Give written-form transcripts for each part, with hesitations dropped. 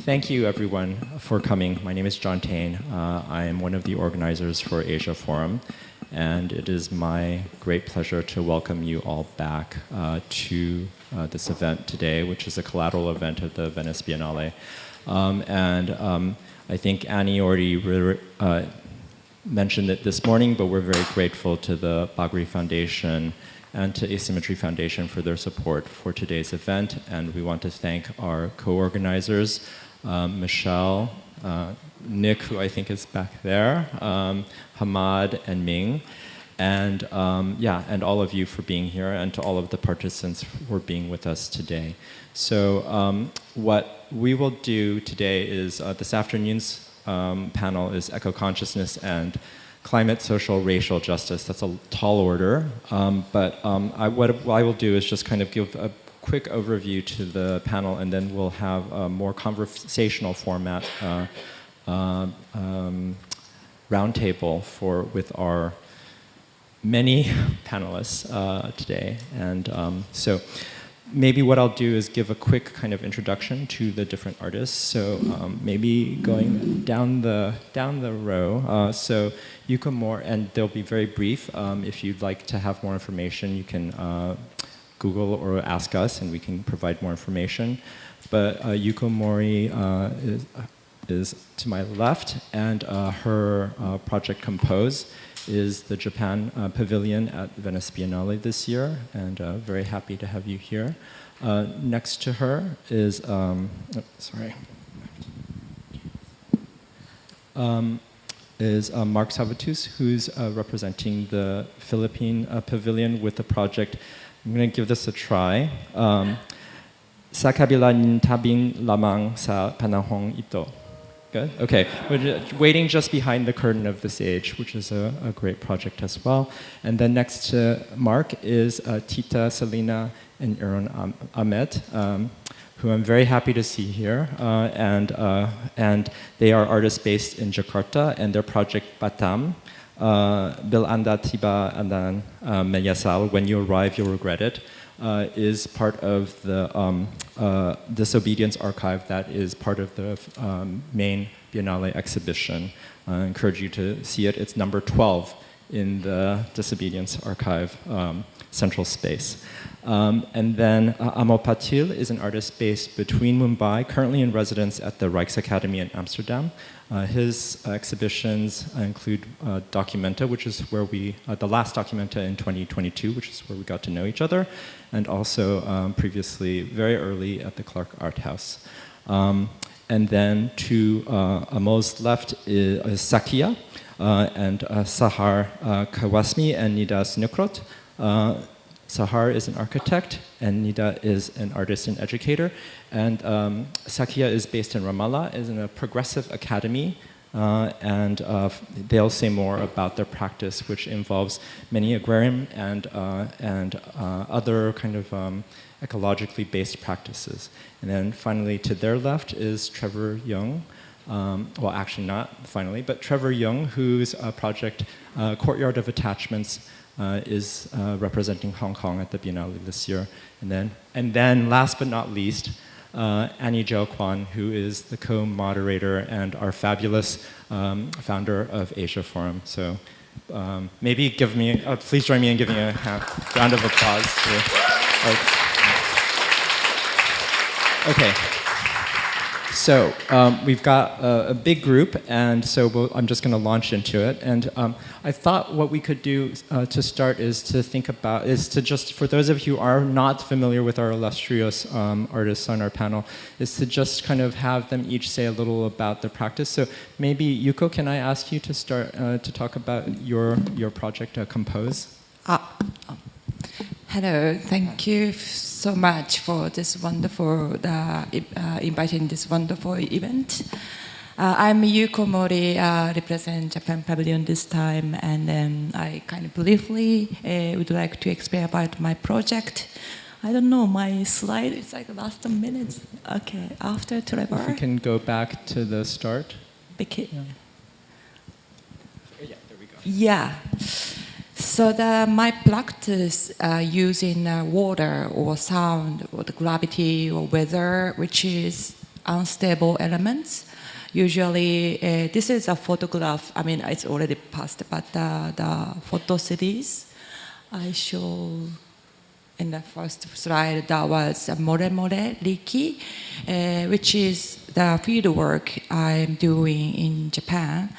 Thank you, everyone, for coming. My name is John Tain. I am one of the organizers for Asia Forum, and it is my great pleasure to welcome you all back to this event today, which is a collateral event of the Venice Biennale. I think Annie already mentioned it this morning, but we're very grateful to the Bagri Foundation and to Asymmetry Foundation for their support for today's event. And we want to thank our co-organizers, Michelle, Nick, who I think is back there, Hamad and Ming, and and all of you for being here, and to all of the participants for being with us today. So what we will do today is this afternoon's panel is Eco-consciousness and Climate, Social, Racial Justice. That's a tall order, what I will do is just kind of give a quick overview to the panel, and then we'll have a more conversational format roundtable with our many panelists today. And so maybe what I'll do is give a quick kind of introduction to the different artists. So maybe going down the row. So Yuko Mori, and they'll be very brief. If you'd like to have more information, you can Google or ask us, and we can provide more information. But Yuko Mori is to my left, and her project Compose is the Japan Pavilion at Venice Biennale this year, and very happy to have you here. Next to her is, Mark Salvatus, who's representing the Philippine Pavilion with the project. I'm going to give this a try. Sa kabila ng tabing lamang sa panahong ito. Good? Okay. We're waiting just behind the curtain of the stage, which is a great project as well. And then next to Mark is Tita, Selena, and Aaron Ahmed, who I'm very happy to see here. And they are artists based in Jakarta, and their project Batam, Bil Anda Tiba Andan Menyesal, When You Arrive, You'll Regret It, is part of the Disobedience Archive that is part of the main Biennale exhibition. I encourage you to see it. It's number 12 in the Disobedience Archive central space. And then Amo Patil is an artist based between Mumbai, currently in residence at the Rijksacademie in Amsterdam. His exhibitions include Documenta, which is where the last Documenta in 2022, which is where we got to know each other, and also previously, very early, at the Clark Art House. And then to Amo's left is Sakia, and Sahar Kawasmi and Nida Snukrot. Sahar is an architect, and Nida is an artist and educator. And Sakia is based in Ramallah, is in a progressive academy, and they'll say more about their practice, which involves many agrarian and other kind of ecologically based practices. And then finally, to their left is Trevor Young. Well, actually not finally, but Trevor Young, whose project Courtyard of Attachments is representing Hong Kong at the Biennale this year. And then last but not least, Annie Jo Kwan, who is the co-moderator and our fabulous founder of Asia Forum. So maybe please join me in giving a round of applause. Okay. So we've got a big group, and so I'm just going to launch into it. And I thought what we could do to start is to just, for those of you who are not familiar with our illustrious artists on our panel, is to just kind of have them each say a little about their practice. So maybe, Yuko, can I ask you to start to talk about your project, Compose? Hello, thank you so much for this wonderful, inviting this wonderful event. I'm Yuko Mori, represent Japan Pavilion this time, and then I kind of briefly would like to explain about my project. I don't know, my slide is like last minute. Okay, after Trevor. If we can go back to the start. Yeah, there we go. Yeah. So my practice using water or sound or the gravity or weather, which is unstable elements. Usually, this is a photograph. I mean, it's already passed, but the photo series I show in the first slide, that was More More Riki, which is the field work I'm doing in Japan.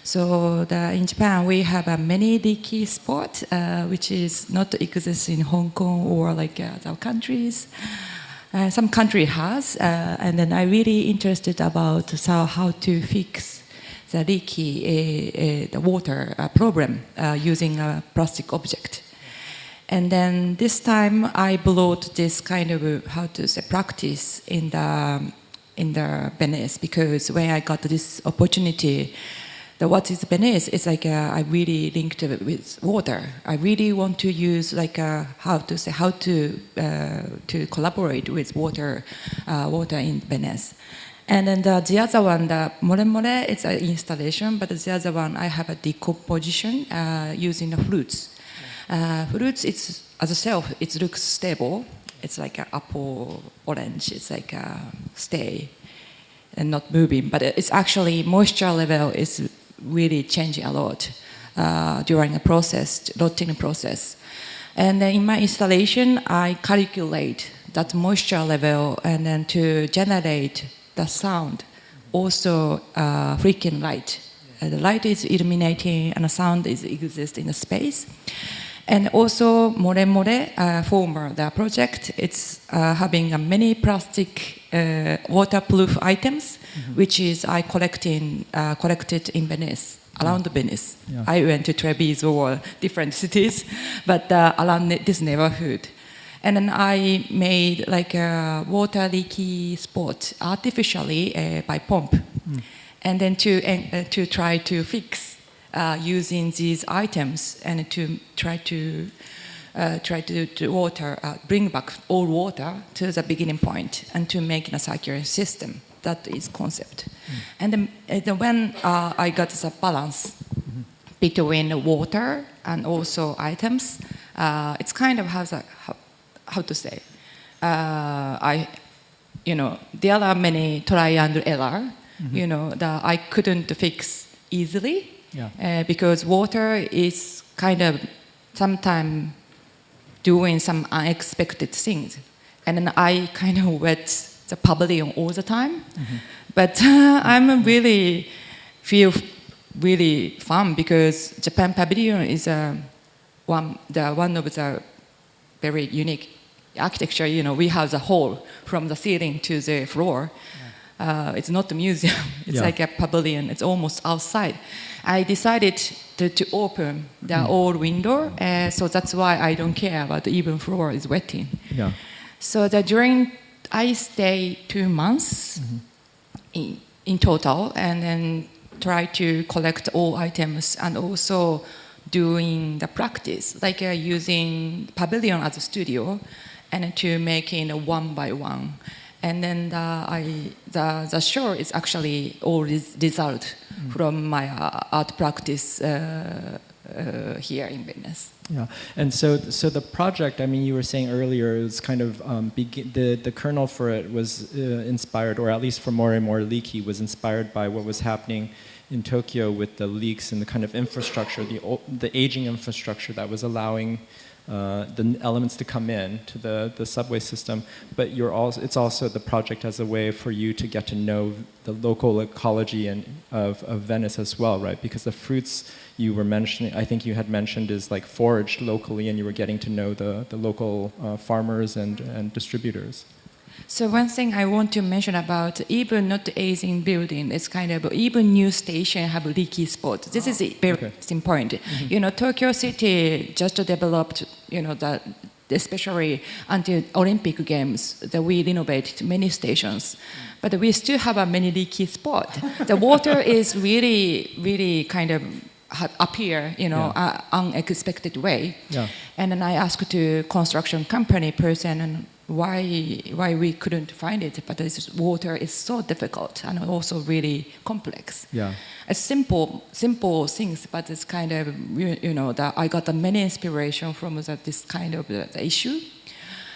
So in Japan, we have a many Riki spot, which is not exist in Hong Kong or like other countries. Some country has, and then I'm really interested about how to fix the leaky the water problem using a plastic object. And then this time I brought this kind of practice in the Venice, because when I got this opportunity, what is Venice? It's like I really linked it with water. I really want to use like how to collaborate with water in Venice. And then the other one, the More More, it's an installation, but the other one I have a decomposition using the fruits. Fruits, it's as a self, it looks stable. It's like an apple, orange. It's like stay and not moving, but it's actually moisture level is really changing a lot during a process, rotting process. And then in my installation, I calculate that moisture level and then to generate the sound, also freaking light. The light is illuminating and the sound exists in the space. And also More More former, the project, it's having many plastic waterproof items, which is I collected in Venice, around Venice. Yeah. I went to Treviso or different cities, but around this neighborhood. And then I made like a water leaky spot artificially by pump. And then to try to fix using these items and to try to bring back all water to the beginning point and to make a circular system. That is concept. And then when I got the balance between water and also items, it's kind of how to say. There are many try and error. That I couldn't fix easily. Yeah. Because water is kind of sometimes doing some unexpected things. And then I kind of wet the pavilion all the time. But I'm really feel really fun because Japan Pavilion is one of the very unique architecture. We have the hall from the ceiling to the floor. It's not a museum. It's like a pavilion. It's almost outside. I decided to open the old window, so that's why I don't care about the even floor is wetting. Yeah. So I stay 2 months in total, and then try to collect all items and also doing the practice, like using pavilion as a studio, and to making one by one. And then the show is actually all result from my art practice here in Venice. Yeah, and so the project, I mean, you were saying earlier, it was kind of the kernel for it was inspired, or at least for More and More Leaky, was inspired by what was happening in Tokyo with the leaks and the kind of infrastructure, the aging infrastructure that was allowing the elements to come in to the subway system, but it's also the project as a way for you to get to know the local ecology of Venice as well, right? Because the fruits you were mentioning, I think you had mentioned, is like foraged locally, and you were getting to know the local farmers and distributors. So one thing I want to mention about even not aging building is kind of even new station have leaky spots. This is a very important. Tokyo City just developed, especially until Olympic Games, that we renovated many stations, but we still have many leaky spots. The water is really, really kind of appear, unexpected way. Yeah. And then I asked the construction company person and why we couldn't find it, but this water is so difficult and also really complex. Yeah. It's simple things, but it's kind of, that I got many inspiration from this kind of the issue.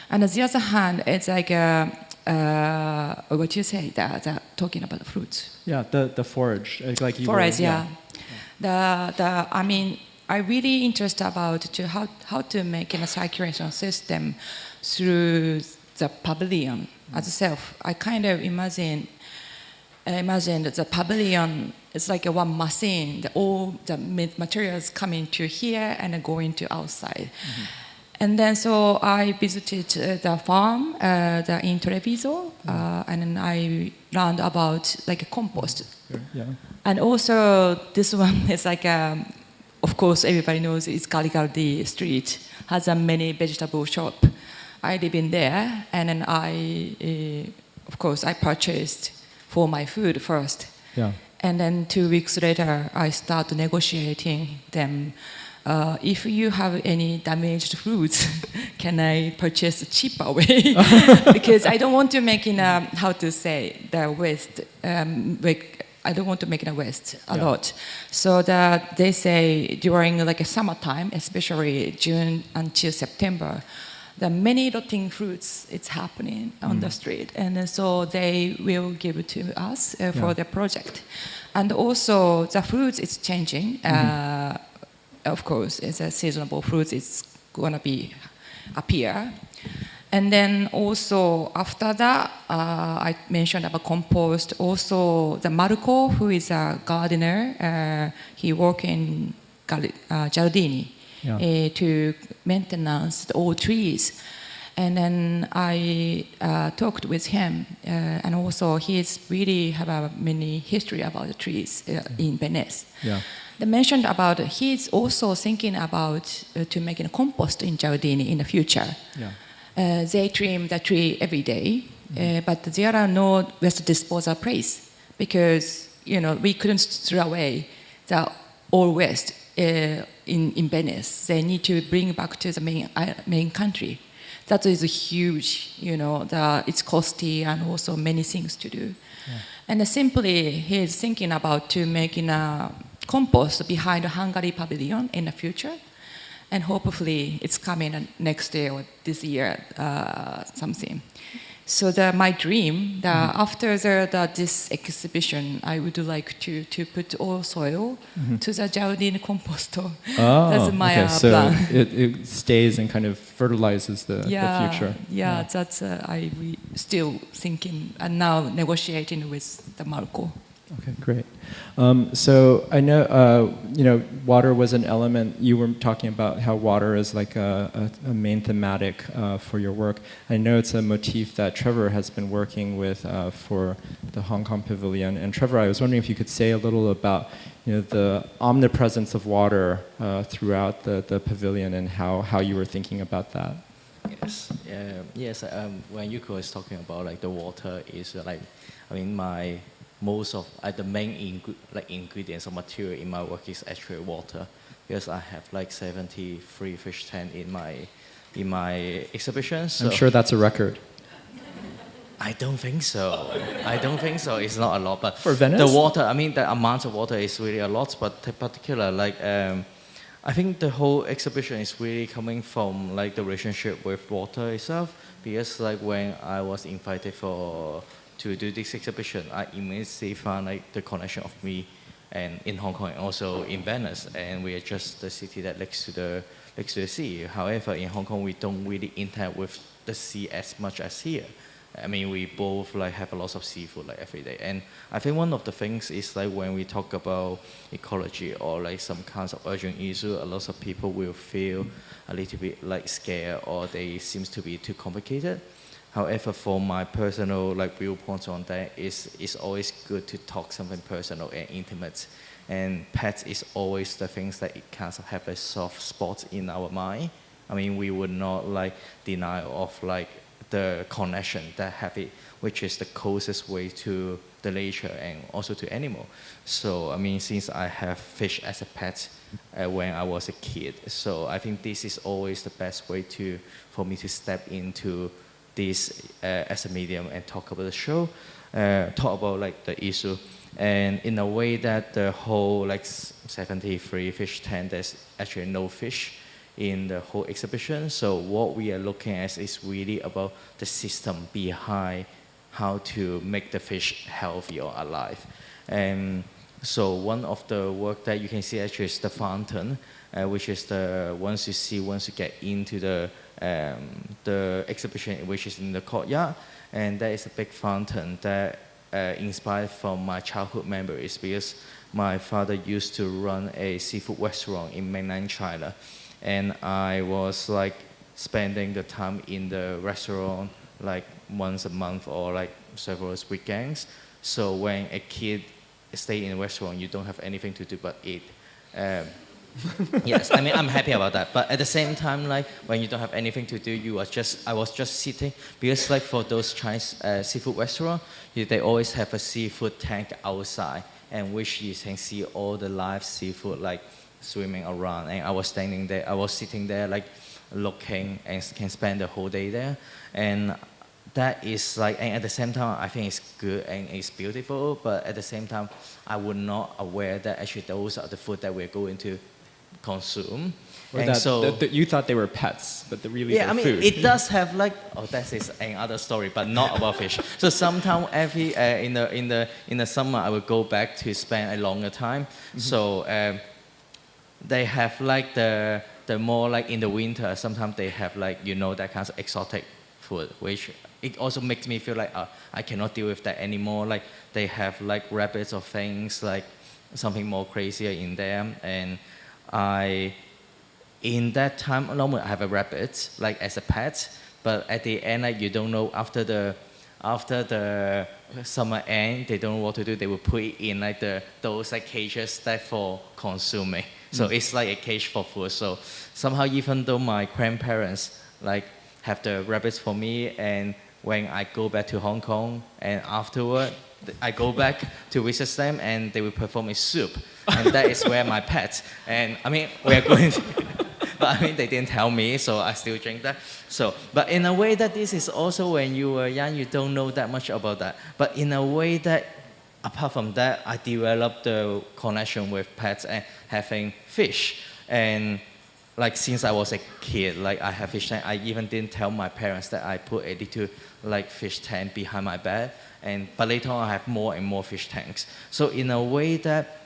And on the other hand, it's like what you say, talking about the fruits. Yeah, the forage, like you Forage, were, yeah. I mean, I'm really interested about how to make a circulation system through the pavilion itself. I kind of imagined the pavilion is like a one machine. All the materials coming to here and going to outside. Mm-hmm. And then so I visited the farm in Treviso, and then I learned about like a compost. Yeah. And also this one is like, of course everybody knows it's Garibaldi Street, has a many vegetable shop. I live in there, and then of course I purchased for my food first. Yeah. And then 2 weeks later, I start negotiating them. If you have any damaged fruits, can I purchase a cheaper way? Because I don't want to make the waste. I don't want to make it a waste a lot. So that they say during like a summertime, especially June until September, there are many rotting fruits it's happening on the street, and so they will give it to us for the project. And also the fruits is changing. Of course, it's a seasonable fruits. It's gonna appear. And then also after that, I mentioned about compost. Also, the Marco, who is a gardener, he works in Giardini to maintenance all trees. And then I talked with him, and also he's really have a many history about the trees in Venice. Yeah. They mentioned about he's also thinking about to make a compost in Giardini in the future. Yeah. They trim the tree every day, but there are no waste disposal place because we couldn't throw away the all waste in Venice. They need to bring back to the main country. That is huge, it's costly and also many things to do. Yeah. And simply he's thinking about to making a compost behind the Hungary pavilion in the future. And hopefully it's coming next year or this year, something. So my dream, after this exhibition, I would like to put all soil to the Giardini composto. Oh, that's my plan. So it stays and kind of fertilizes the future. Yeah, that's we still thinking and now negotiating with the Marco. Okay, great. So I know, water was an element. You were talking about how water is like a main thematic for your work. I know it's a motif that Trevor has been working with for the Hong Kong Pavilion. And Trevor, I was wondering if you could say a little about, the omnipresence of water throughout the pavilion and how you were thinking about that. Yes. Yes. When Yuko is talking about like the water is most of the main ingredients or material in my work is actually water, because I have like 73 fish tanks in my exhibition. So I'm sure that's a record. I don't think so. It's not a lot, but for Venice, the water. The amount of water is really a lot, but in particular, I think the whole exhibition is really coming from like the relationship with water itself, because like when I was invited to do this exhibition, I immediately found like the connection of me and in Hong Kong and also in Venice, and we are just the city that next to the sea. However, in Hong Kong we don't really interact with the sea as much as here. We both like have a lot of seafood like every day, and I think one of the things is like when we talk about ecology or like some kinds of urgent issue, a lot of people will feel a little bit like scared or they seems to be too complicated. However, for my personal viewpoint on that, it's always good to talk something personal and intimate. And pets is always the things that it kind of have a soft spot in our mind. We would not deny of the connection that have it, which is the closest way to the nature and also to animal. So since I have fish as a pet when I was a kid, so I think this is always the best way for me to step into this as a medium and talk about the show, talk about the issue, and in a way that the whole 73 fish tank, there's actually no fish in the whole exhibition. So what we are looking at is really about the system behind how to make the fish healthy or alive. And so one of the work that you can see actually is the fountain, which is the once you get into the exhibition, which is in the courtyard, and that is a big fountain that inspired from my childhood memories, because my father used to run a seafood restaurant in mainland China, and I was like spending the time in the restaurant like once a month or like several weekends. So when a kid stay in a restaurant, you don't have anything to do but eat. Yes, I mean, I'm happy about that. But at the same time, like when you don't have anything to do, I was just sitting, because like for those Chinese seafood restaurants, they always have a seafood tank outside, and which you can see all the live seafood like swimming around. And I was sitting there like looking, and can spend the whole day there. And that is like, and at the same time, I think it's good and it's beautiful, but at the same time, I was not aware that actually those are the food that we're going to consume. Or and that, so, you thought they were pets, but they're really yeah, I mean, food. it does have like, oh, that is another story, but not about fish. So sometimes every, in the summer, I would go back to spend a longer time. Mm-hmm. So they have like the more like in the winter, sometimes they have like, you know, that kind of exotic food, which it also makes me feel like I cannot deal with that anymore. Like they have like rabbits or things, like something more crazier in them. And in that time, normally I have a rabbit like as a pet, but at the end, like, you don't know, after the summer end, they don't know what to do. They will put it in like those like cages that for consuming. So it's like a cage for food. So somehow, even though my grandparents like have the rabbits for me, and when I go back to Hong Kong, and afterward I go back to visit them, and they will perform a soup, and that is where my pets. And I mean, we are going to, but I mean, they didn't tell me, so I still drink that. So, but in a way that this is also when you were young, you don't know that much about that. But in a way that, apart from that, I developed the connection with pets and having fish. And like since I was a kid, like I have fish tank. I even didn't tell my parents that I put a little like fish tank behind my bed. But later on, I have more and more fish tanks. So in a way that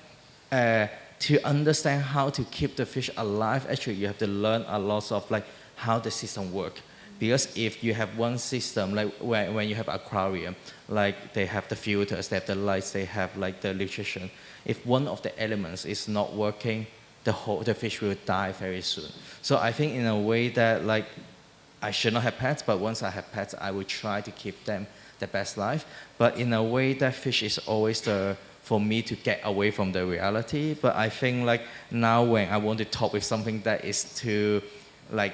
to understand how to keep the fish alive, actually you have to learn a lot of like how the system works. Because if you have one system, like when you have aquarium, like they have the filters, they have the lights, they have like the nutrition. If one of the elements is not working, the fish will die very soon. So I think in a way that like I should not have pets, but once I have pets, I will try to keep them the best life. But in a way that fish is always for me to get away from the reality. But I think like now when I want to talk with something that is too like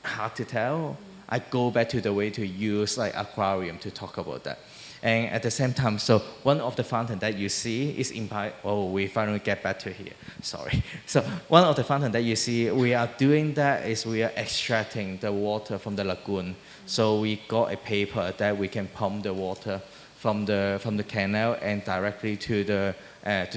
hard to tell, I go back to the way to use like aquarium to talk about that. And at the same time, so one of the fountain that you see is we finally get back to here, sorry. So one of the fountain that you see, we are doing that is we are extracting the water from the lagoon. So we got a paper that we can pump the water from the canal and directly to the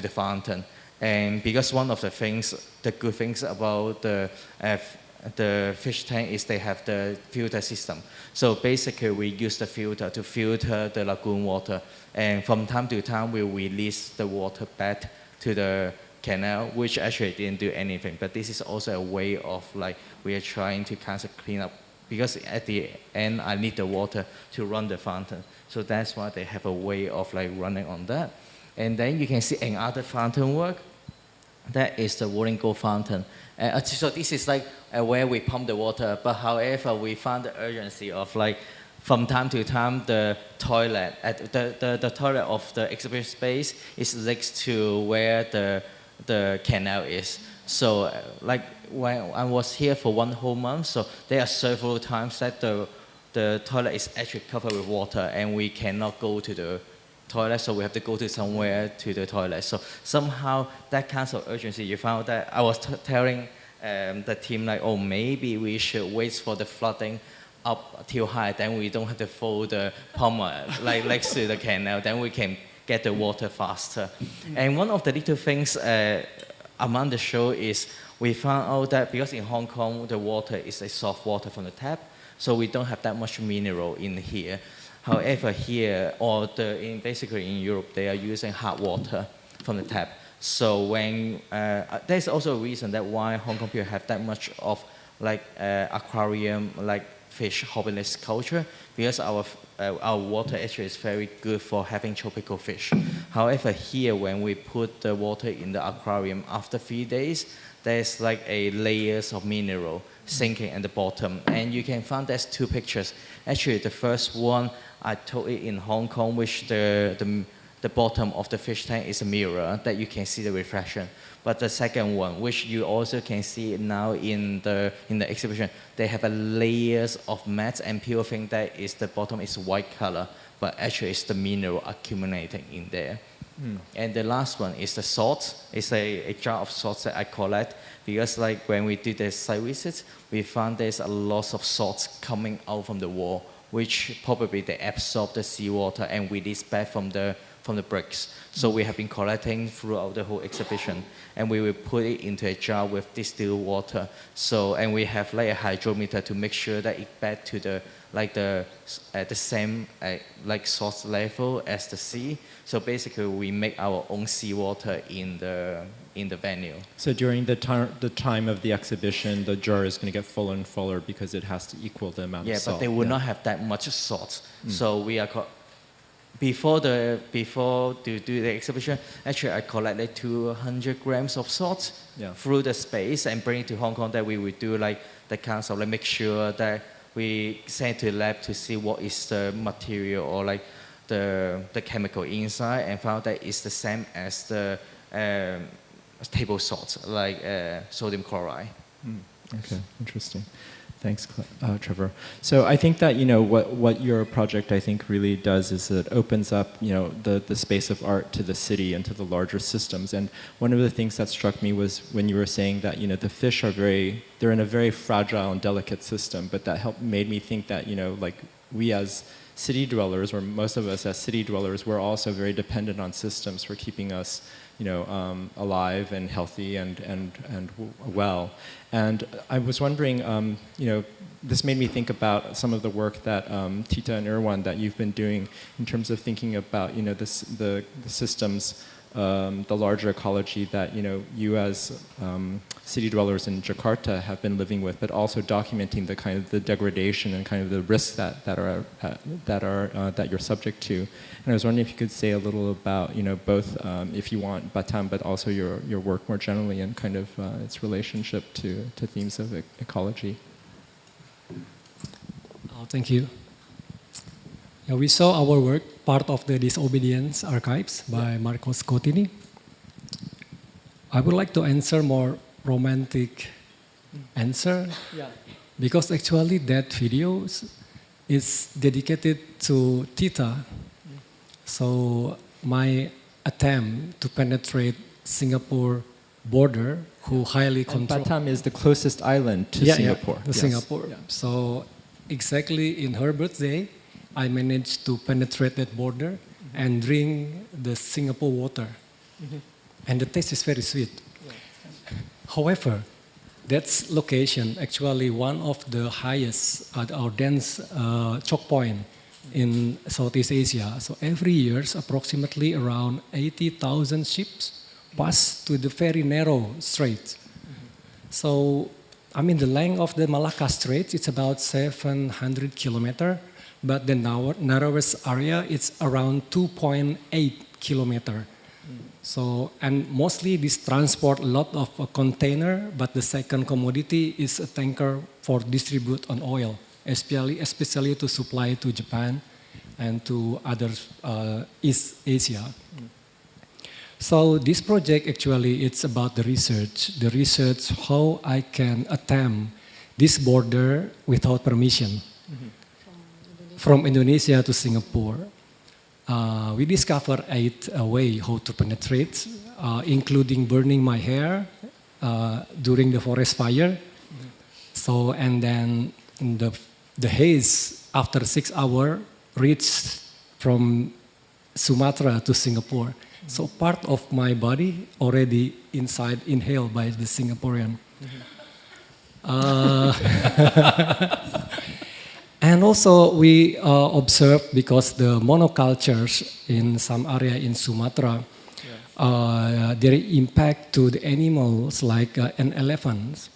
fountain. And because one of the good things about the fish tank is they have the filter system. So basically we use the filter to filter the lagoon water, and from time to time we release the water back to the canal, which actually didn't do anything. But this is also a way of like, we are trying to kind of clean up, because at the end I need the water to run the fountain. So that's why they have a way of like running on that. And then you can see another fountain work. That is the rolling gold fountain. So this is like where we pump the water, but however, we found the urgency of like, from time to time, the toilet, the toilet of the exhibition space is next to where the canal is. So like when I was here for 1 whole month, so there are several times that the toilet is actually covered with water, and we cannot go to the toilet, so we have to go to somewhere to the toilet. So somehow that kind of urgency, you found that I was telling the team like, oh, maybe we should wait for the flooding up till high, then we don't have to fold the pump like next to the canal, then we can get the water faster. And one of the little things among the show is we found out that because in Hong Kong, the water is a soft water from the tap, so we don't have that much mineral in here. However, here, basically in Europe, they are using hard water from the tap. So when, there's also a reason that why Hong Kong people have that much of like aquarium, like fish hobbyless culture, because our water actually is very good for having tropical fish. However, here when we put the water in the aquarium after 3 days, there's like a layers of mineral sinking at the bottom. And you can find there's two pictures. Actually, the first one, I took it in Hong Kong, which the bottom of the fish tank is a mirror that you can see the reflection. But the second one, which you also can see now in the exhibition, they have a layers of mats, and people think that the bottom is white color, but actually it's the mineral accumulating in there. And the last one is the salt. It's a jar of salt that I collect, because like when we did the site visits, we found there's a lot of salts coming out from the wall, which probably they absorb the seawater and release back from the bricks. So we have been collecting throughout the whole exhibition, and we will put it into a jar with distilled water. So, and we have like a hydrometer to make sure that it back to the same like salt level as the sea. So basically, we make our own seawater in the venue. So during the time of the exhibition, the jar is going to get fuller and fuller because it has to equal the amount of salt. Yeah, but they will not have that much salt. So we are before to do the exhibition, actually I collected 200 grams of salt through the space and bring it to Hong Kong. That we would do like the kind of like make sure that we send to the lab to see what is the material or like the chemical inside, and found that it's the same as the table salt, like sodium chloride. Okay, interesting. Thanks, Trevor. So I think that, you know, what your project, I think, really does is it opens up, you know, the space of art to the city and to the larger systems. And one of the things that struck me was when you were saying that, you know, the fish are they're in a very fragile and delicate system, but that made me think that, you know, like we as city dwellers, or most of us as city dwellers, we're also very dependent on systems for keeping us, you know, alive and healthy and well. And I was wondering, you know, this made me think about some of the work that Tita and Irwan, that you've been doing in terms of thinking about, you know, the systems, the larger ecology that, you know, you as city dwellers in Jakarta have been living with, but also documenting the kind of the degradation and kind of the risks that you're subject to. And I was wondering if you could say a little about, you know, both, if you want, Batam, but also your work more generally and kind of its relationship to themes of ecology. Oh, thank you. Yeah, we saw our work, part of the Disobedience Archives by Marcos Cotini. I would like to answer more romantic answer, because actually that video is dedicated to Tita. So my attempt to penetrate Singapore border, who highly control. Batam is the closest island to Singapore. Yeah, Singapore. Yeah. So exactly in her birthday, I managed to penetrate that border and drink the Singapore water. And the taste is very sweet. However, that location actually one of the highest or dense choke point in Southeast Asia. So every year, approximately around 80,000 ships pass to the very narrow strait. So, I mean, the length of the Malacca Strait, it's about 700 kilometers, but the narrowest area is around 2.8 kilometers. So, and mostly this transport a lot of a container, but the second commodity is a tanker for distribute on oil, especially to supply to Japan and to other East Asia. So this project actually, it's about the research how I can attempt this border without permission from Indonesia to Singapore. We discovered 8 ways how to penetrate, including burning my hair during the forest fire. So, and then the haze after 6 hours reached from Sumatra to Singapore. So part of my body already inhaled by the Singaporean. And also we observe, because the monocultures in some area in Sumatra, their impact to the animals like an elephant.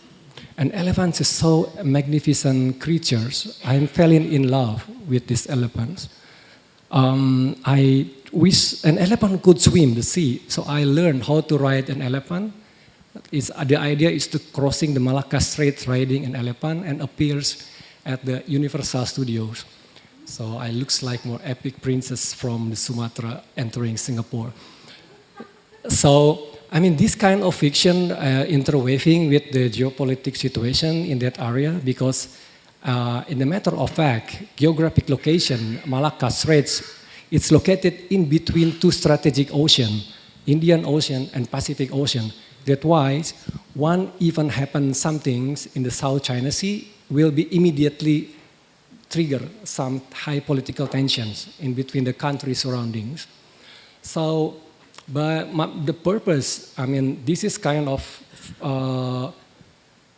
And elephants is so magnificent creatures. I'm falling in love with these elephants. I wish an elephant could swim the sea, so I learned how to ride an elephant. The idea is to crossing the Malacca Strait riding an elephant, and appears at the Universal Studios. So I looks like more epic princess from the Sumatra entering Singapore. So, I mean, this kind of fiction interweaving with the geopolitical situation in that area, because in the matter of fact, geographic location, Malacca Straits, it's located in between two strategic oceans, Indian Ocean and Pacific Ocean. That's why one even happen something in the South China Sea will be immediately trigger some high political tensions in between the country surroundings. So, but the purpose, I mean, this is kind of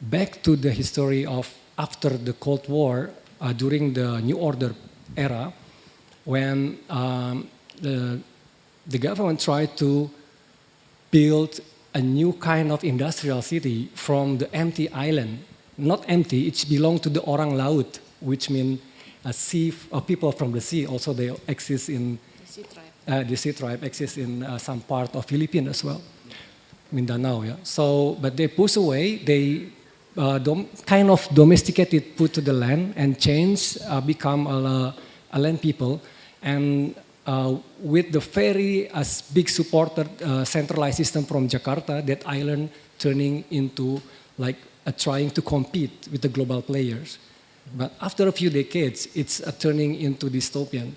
back to the history of after the Cold War, during the New Order era, when the government tried to build a new kind of industrial city from the empty island. Not empty, it belongs to the Orang Laut, which means sea, people from the sea. Also, they exist in the sea tribe exists in some part of Philippines as well, Mindanao. Yeah. So, but they push away. They kind of domesticated, put to the land, and change, become a land people, and with the very big supported centralized system from Jakarta, that island turning into like trying to compete with the global players. But after a few decades, it's turning into dystopian.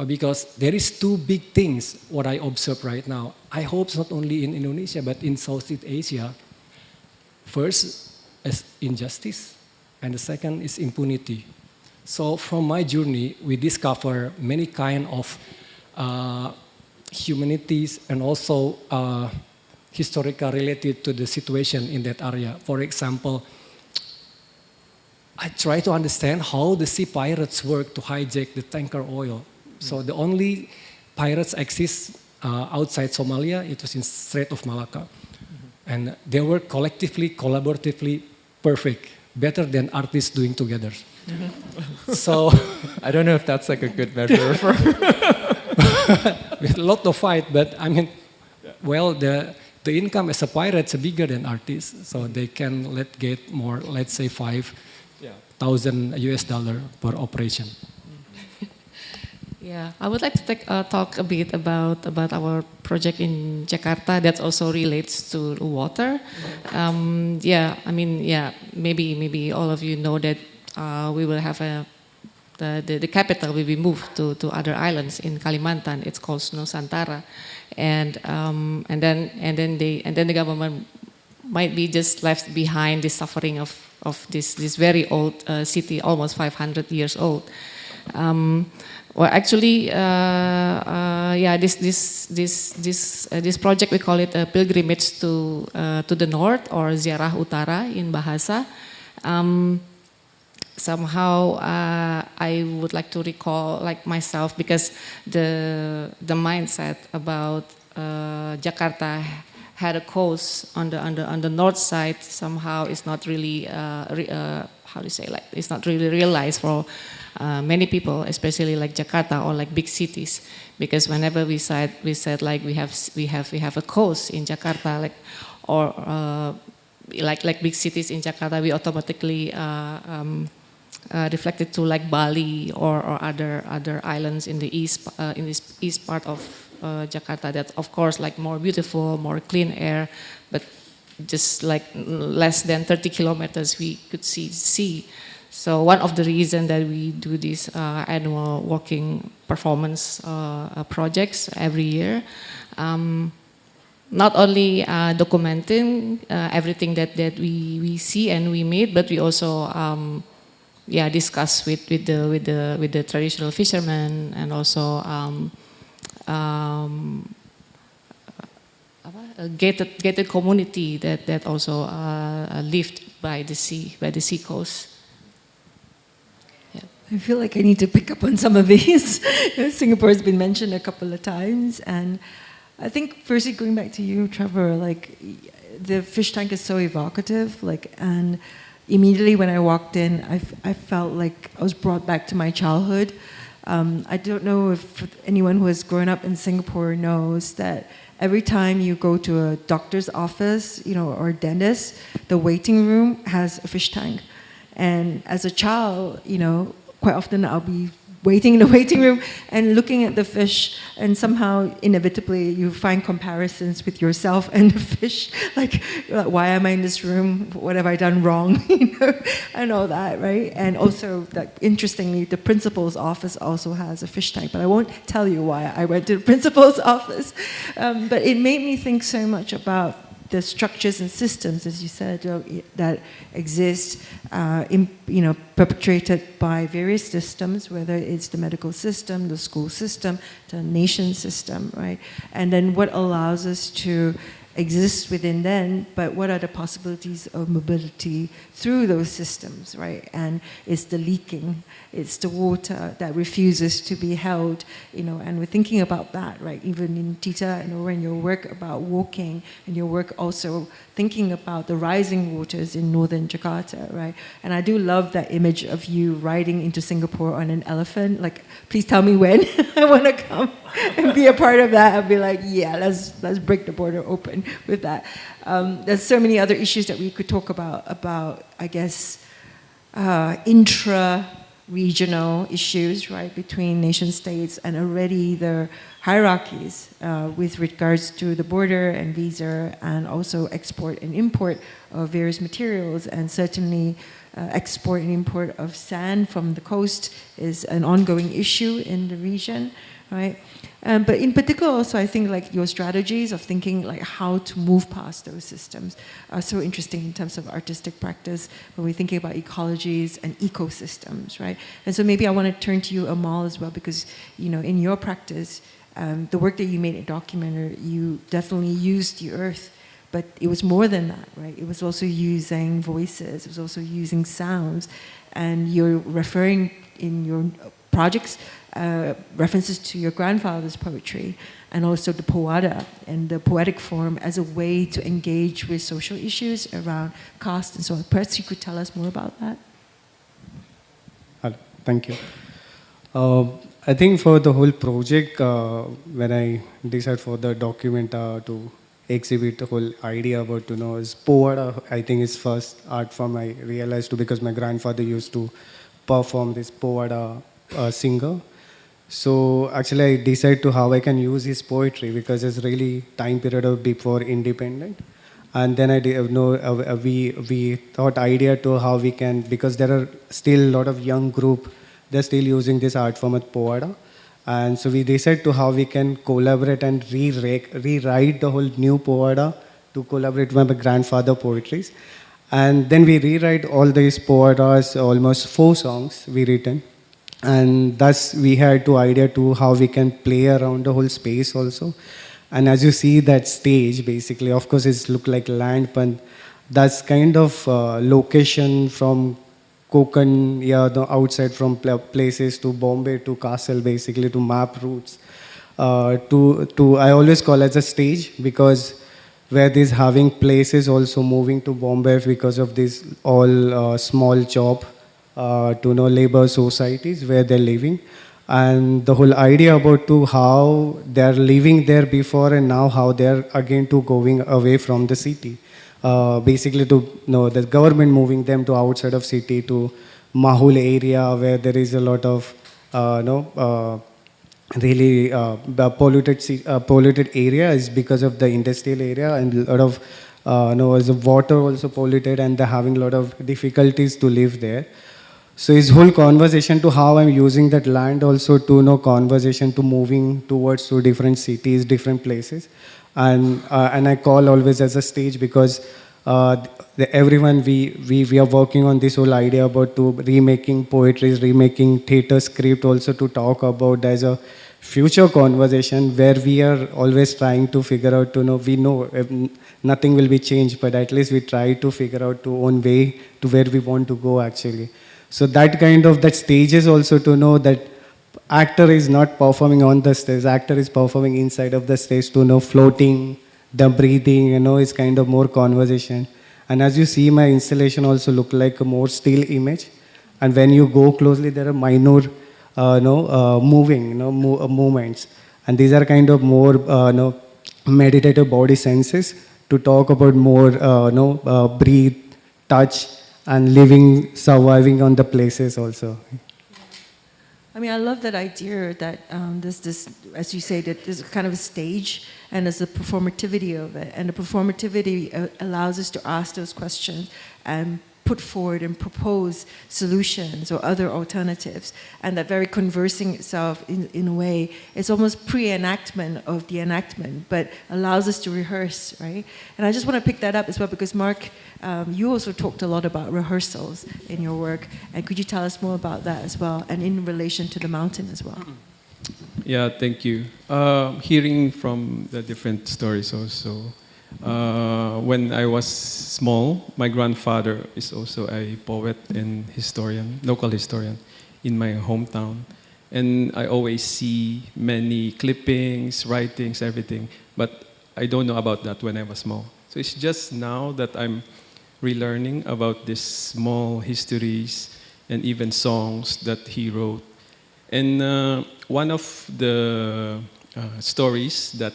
Because there is two big things what I observe right now. I hope not only in Indonesia, but in Southeast Asia. First is injustice, and the second is impunity. So from my journey, we discover many kind of humanities and also historical related to the situation in that area. For example, I try to understand how the sea pirates work to hijack the tanker oil. So the only pirates exist outside Somalia, it was in Strait of Malacca. And they work collectively, collaboratively, perfect, better than artists doing together. So I don't know if that's like a good measure for. With a lot of fight, but I mean, well, the income as a pirate is bigger than artists, so they can get more, let's say $5,000 US per operation. Yeah, I would like to talk a bit about our project in Jakarta that also relates to water. Yeah, I mean, yeah, maybe all of you know that we will have the capital will be moved to other islands in Kalimantan. It's called Nusantara, and then the government might be just left behind the suffering of this very old city, almost 500 years old. Well, actually, yeah, this project, we call it a pilgrimage to the north, or Ziarah Utara in Bahasa. Somehow, I would like to recall, like myself, because the mindset about Jakarta had a coast on the north side. Somehow, it's not really how to say, like, it's not really realized for many people, especially like Jakarta or like big cities, because whenever we said like we have a coast in Jakarta, like, or like big cities in Jakarta, we automatically reflected to like Bali or other islands in the east part of Jakarta. That of course like more beautiful, more clean air, but just like less than 30 kilometers we could see sea. So one of the reasons that we do these annual walking performance projects every year, not only documenting everything that we see and we meet, but we also yeah, discuss with the traditional fishermen, and also gated community that also lived by the sea coast. I feel like I need to pick up on some of these. Singapore has been mentioned a couple of times, and I think firstly going back to you, Trevor, like the fish tank is so evocative, and immediately when I walked in, I felt like I was brought back to my childhood. I don't know if anyone who has grown up in Singapore knows that every time you go to a doctor's office, or a dentist, the waiting room has a fish tank. And as a child, quite often I'll be waiting in the waiting room and looking at the fish, and somehow inevitably you find comparisons with yourself and the fish, like why am I in this room, what have I done wrong, and all that, right? And also, interestingly, the principal's office also has a fish tank, but I won't tell you why I went to the principal's office. But it made me think so much about the structures and systems, as you said, that exist, perpetrated by various systems, whether it's the medical system, the school system, the nation system, right? And then what allows us to exist within them, but what are the possibilities of mobility through those systems, right? And it's the leaking, it's the water that refuses to be held, and we're thinking about that, right? Even in Tita, in your work about walking, and your work also thinking about the rising waters in northern Jakarta, right? And I do love that image of you riding into Singapore on an elephant. Like, please tell me when. I want to come and be a part of that. I'll be like, yeah, let's break the border open with that. There's so many other issues that we could talk about I guess, intra-regional issues, right, between nation states, and already the hierarchies with regards to the border and visa, and also export and import of various materials, and certainly export and import of sand from the coast is an ongoing issue in the region, right? But in particular also, I think like your strategies of thinking like how to move past those systems are so interesting in terms of artistic practice when we're thinking about ecologies and ecosystems, right? And so maybe I want to turn to you, Amal, as well, because, in your practice, the work that you made at Documenter, you definitely used the earth, but it was more than that, right? It was also using voices, it was also using sounds, and you're referring in your projects references to your grandfather's poetry, and also the poada and the poetic form as a way to engage with social issues around caste and so on. Perhaps you could tell us more about that. Thank you. I think for the whole project, when I decided for the document to exhibit the whole idea about, is poada, I think is first art form I realized too, because my grandfather used to perform this poada singer. So actually I decided to how I can use his poetry, because it's really time period of before independent. And then we thought idea to how we can, because there are still a lot of young group, they're still using this art form at poada. And so we decided to how we can collaborate and rewrite the whole new poada to collaborate with my grandfather poetries. And then we rewrite all these poetas, almost 4 songs we written. And thus we had to idea to how we can play around the whole space also. And as you see that stage, basically, of course, it's look like land, but that's kind of location from Konkan, the outside from places to Bombay to Castle, basically to map routes. I always call it a stage, because where this having places also moving to Bombay because of this all small job. To labor societies where they're living, and the whole idea about how they're living there before and now how they're again to going away from the city, basically to the government moving them to outside of city to Mahul area where there is a lot of really polluted area is because of the industrial area, and a lot of the water also polluted, and they're having a lot of difficulties to live there. So his whole conversation to how I'm using that land also to conversation to moving towards to different cities, different places. And I call always as a stage, because everyone, we are working on this whole idea about to remaking poetry, remaking theater script also to talk about. There's a future conversation where we are always trying to figure out to know, we know nothing will be changed, but at least we try to figure out to own way to where we want to go actually. So that kind of, that stage is also to know that actor is not performing on the stage, actor is performing inside of the stage to know floating, the breathing, is kind of more conversation. And as you see, my installation also look like a more still image. And when you go closely, there are minor moving, movements. And these are kind of more, meditative body senses to talk about more, breathe, touch, and living, surviving on the places also. I mean, I love that idea that this, as you say, that there's kind of a stage and there's a performativity of it. And the performativity allows us to ask those questions and put forward and propose solutions or other alternatives. And that very conversing itself, in a way, it's almost pre-enactment of the enactment, but allows us to rehearse, right? And I just want to pick that up as well, because Mark, you also talked a lot about rehearsals in your work. And could you tell us more about that as well, and in relation to the mountain as well? Yeah, thank you. Hearing from the different stories also, when I was small, my grandfather is also a poet and historian, local historian in my hometown. And I always see many clippings, writings, everything, but I don't know about that when I was small. So it's just now that I'm relearning about these small histories and even songs that he wrote. And one of the stories that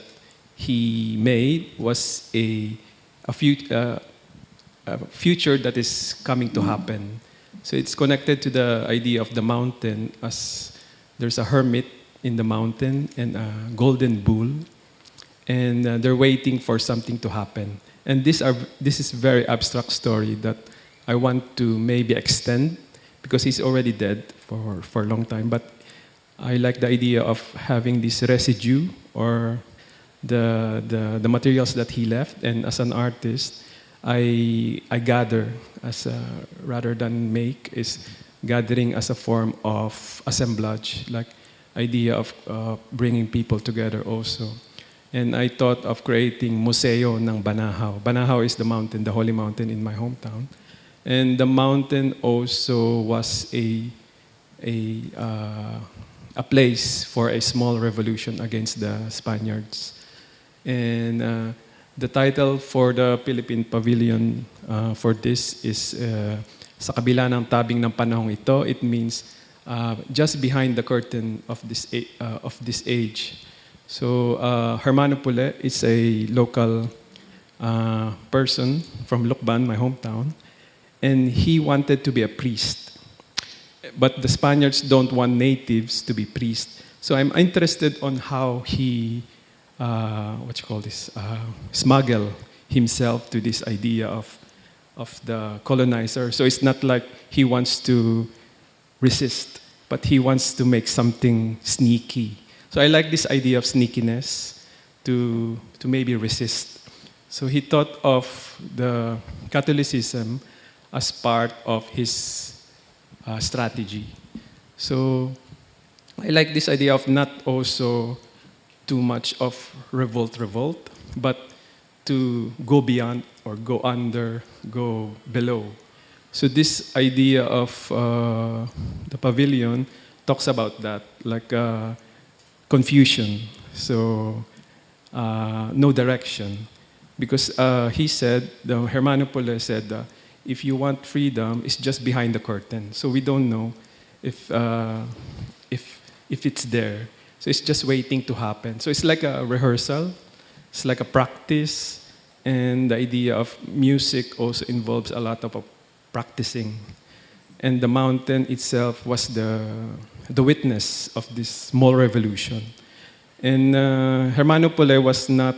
he made was a future that is coming to happen. So it's connected to the idea of the mountain, as there's a hermit in the mountain and a golden bull, and they're waiting for something to happen. And this is very abstract story that I want to maybe extend, because he's already dead for a long time. But I like the idea of having this residue or the materials that he left, and as an artist, I gather as rather than make, is gathering as a form of assemblage, like idea of bringing people together also. And I thought of creating museo ng Banahaw. Banahaw is the mountain, the holy mountain in my hometown, and the mountain also was a place for a small revolution against the Spaniards. And the title for the Philippine Pavilion for this is Sa kabila ng tabing ng panahong ito. It means just behind the curtain of this age. So Hermano Pule is a local person from Lucban, my hometown, and he wanted to be a priest. But the Spaniards don't want natives to be priests. So I'm interested on how he smuggle himself to this idea of the colonizer. So it's not like he wants to resist, but he wants to make something sneaky. So I like this idea of sneakiness to maybe resist. So he thought of the Catholicism as part of his strategy. So I like this idea of not also too much of revolt, but to go beyond or go under, go below. So this idea of the pavilion talks about that, like confusion, so no direction. Because he said, the Hermano Pule said, if you want freedom, it's just behind the curtain. So we don't know if it's there. So it's just waiting to happen. So it's like a rehearsal, it's like a practice, and the idea of music also involves a lot of practicing. And the mountain itself was the witness of this small revolution. And Hermano Pule was not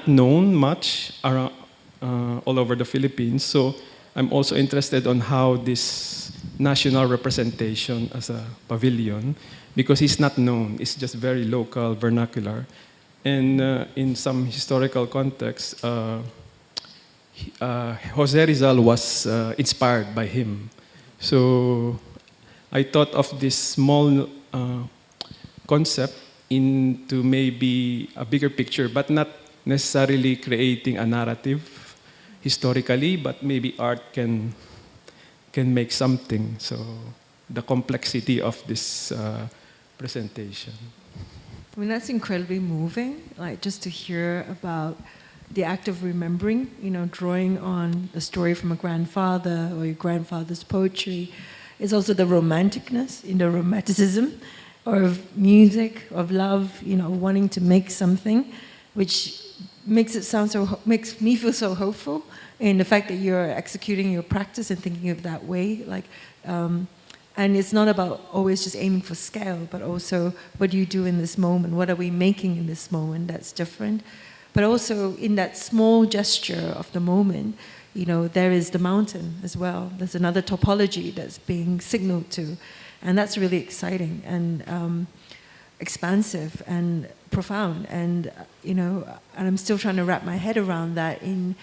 known much around, all over the Philippines. So I'm also interested on how this national representation as a pavilion, because he's not known. It's just very local, vernacular. And in some historical context, Jose Rizal was inspired by him. So I thought of this small concept into maybe a bigger picture, but not necessarily creating a narrative historically, but maybe art can make something. So the complexity of this presentation. I mean, that's incredibly moving, like just to hear about the act of remembering, you know, drawing on a story from a grandfather or your grandfather's poetry. It's also the romanticness, you know, romanticism of music, of love, you know, wanting to make something, which makes it sound so, makes me feel so hopeful in the fact that you're executing your practice and thinking of that way, like, and it's not about always just aiming for scale, but also what do you do in this moment? What are we making in this moment that's different? But also in that small gesture of the moment, you know, there is the mountain as well. There's another topology that's being signaled to. And that's really exciting and expansive and profound. And, you know, and I'm still trying to wrap my head around that in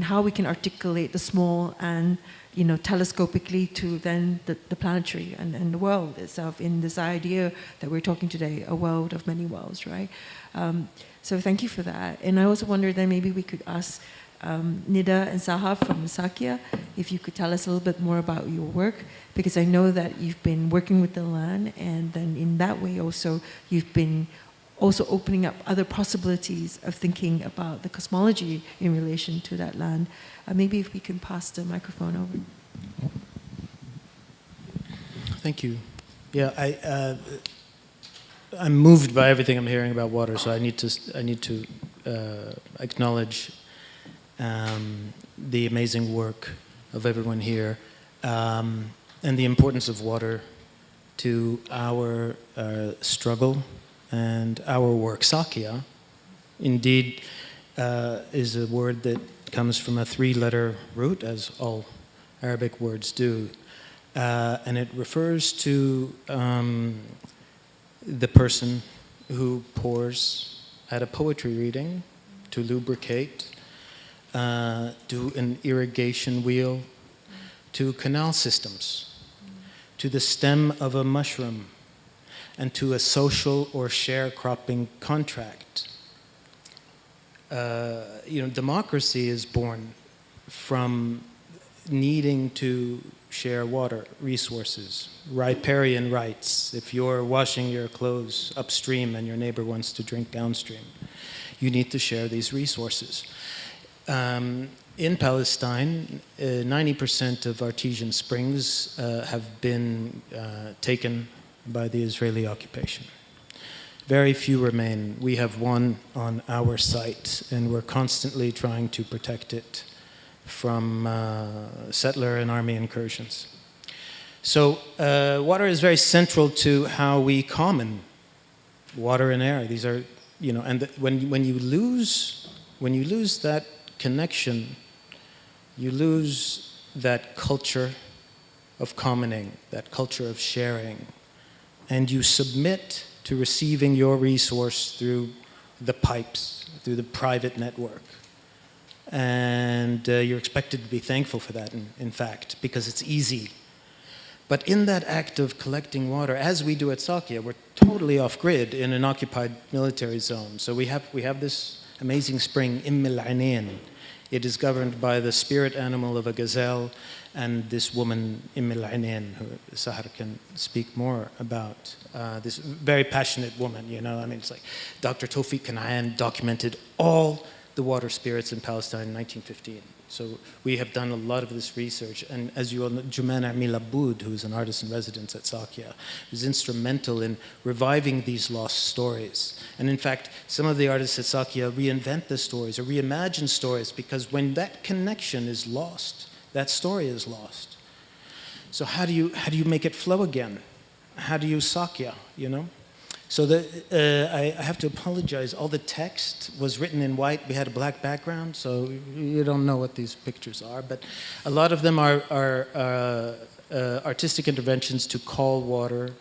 how we can articulate the small and, you know, telescopically to then the planetary and the world itself in this idea that we're talking today, a world of many worlds, right? So thank you for that. And I also wonder then maybe we could ask Nida and Saha from Sakya if you could tell us a little bit more about your work, because I know that you've been working with the land, and then in that way also you've been also opening up other possibilities of thinking about the cosmology in relation to that land. Maybe if we can pass the microphone over. Thank you. Yeah, I'm moved by everything I'm hearing about water, so I need to acknowledge the amazing work of everyone here and the importance of water to our struggle and our work. Sakya, indeed, is a word that comes from a three-letter root, as all Arabic words do, and it refers to the person who pours at a poetry reading to lubricate, to an irrigation wheel, to canal systems, to the stem of a mushroom, and to a social or sharecropping contract. You know, democracy is born from needing to share water, resources, riparian rights. If you're washing your clothes upstream and your neighbor wants to drink downstream, you need to share these resources. In Palestine, 90% of artesian springs have been taken by the Israeli occupation. Very few remain. We have one on our site, and we're constantly trying to protect it from settler and army incursions. So water is very central to how we common water and air. These are, you know, and when you lose that connection, you lose that culture of commoning, that culture of sharing, and you submit to receiving your resource through the pipes, through the private network. And you're expected to be thankful for that, in fact, because it's easy. But in that act of collecting water, as we do at Sakya, we're totally off-grid in an occupied military zone. So we have this amazing spring, Al-Ainain. It is governed by the spirit animal of a gazelle and this woman, Al-Ainain, who Sahar can speak more about. This very passionate woman, you know. I mean, it's like Dr. Tawfiq Kanayan documented all the water spirits in Palestine in 1915. So we have done a lot of this research. And as you all know, Juman Amil Aboud, who is an artist in residence at Sakya, was instrumental in reviving these lost stories. And in fact, some of the artists at Sakya reinvent the stories or reimagine stories, because when that connection is lost, that story is lost. So how do you make it flow again? How do you Sakya, you know? So I have to apologize. All the text was written in white. We had a black background, so you don't know what these pictures are. But a lot of them are artistic interventions to call water,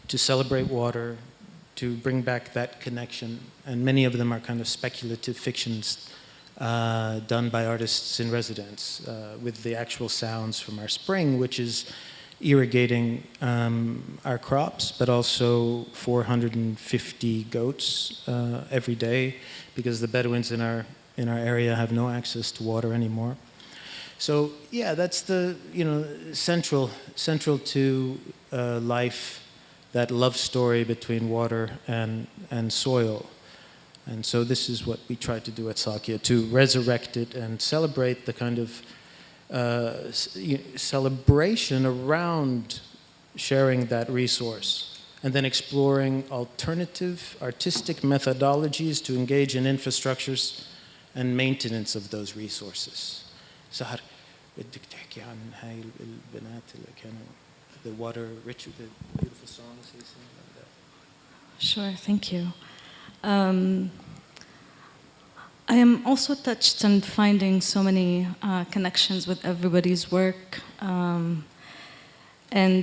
to celebrate water, to bring back that connection. And many of them are kind of speculative fictions done by artists in residence with the actual sounds from our spring, which is irrigating our crops, but also 450 goats every day, because the Bedouins in our area have no access to water anymore. So yeah, that's the central to life, that love story between water and soil. And so this is what we try to do at Sakya, to resurrect it and celebrate the kind of celebration around sharing that resource, and then exploring alternative artistic methodologies to engage in infrastructures and maintenance of those resources. Sahar, بدك تحكي عن هاي البنات اللي كانوا the water rich, the beautiful songs he sang like that? Sure, thank you. I am also touched in finding so many connections with everybody's work, and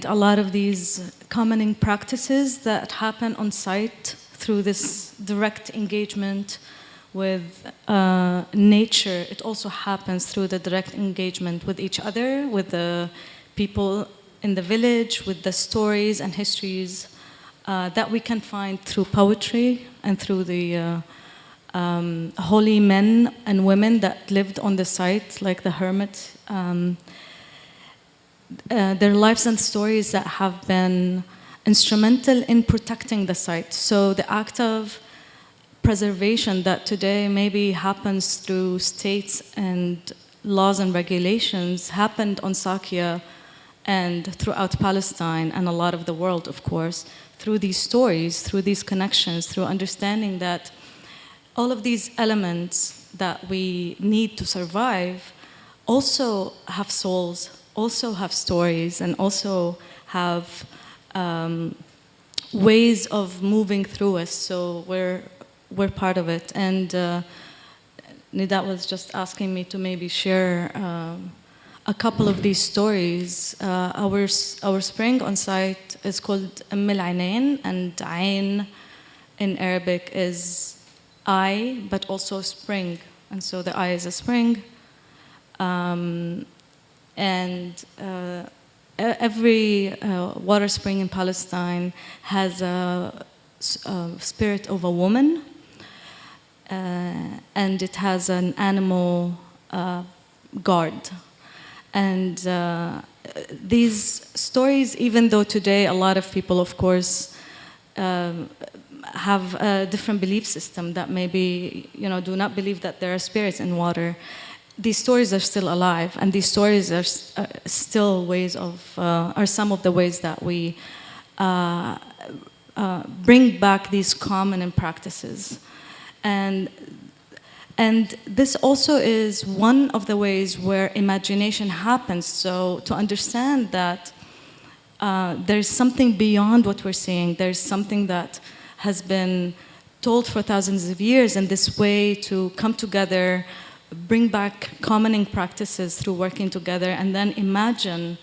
a lot of these commoning practices that happen on site through this direct engagement with nature. It also happens through the direct engagement with each other, with the people in the village, with the stories and histories that we can find through poetry and through the holy men and women that lived on the site, like the hermit. Their lives and stories that have been instrumental in protecting the site. So the act of preservation that today maybe happens through states and laws and regulations happened on Sakya and throughout Palestine and a lot of the world, of course, through these stories, through these connections, through understanding that all of these elements that we need to survive also have souls, also have stories, and also have ways of moving through us. So we're part of it. And Nidat was just asking me to maybe share a couple of these stories. Our spring on site is called Umm al-Ainain, and Ain in Arabic is eye, but also spring. And so the eye is a spring. Every water spring in Palestine has a spirit of a woman, and it has an animal guard. And these stories, even though today a lot of people, of course, have a different belief system that maybe, do not believe that there are spirits in water, these stories are still alive, and these stories are still ways of, are some of the ways that we bring back these common practices. And this also is one of the ways where imagination happens. So to understand that there's something beyond what we're seeing, there's something that has been told for thousands of years, and this way to come together, bring back commoning practices through working together, and then imagine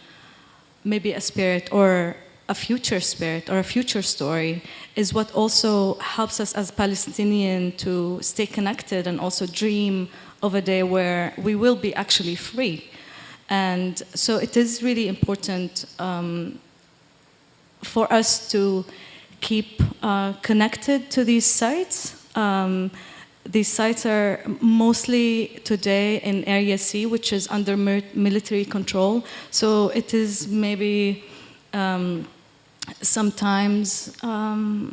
maybe a spirit or a future spirit or a future story is what also helps us as Palestinians to stay connected and also dream of a day where we will be actually free. And so it is really important for us to keep connected to these sites. These sites are mostly today in Area C, which is under military control. So it is maybe sometimes, I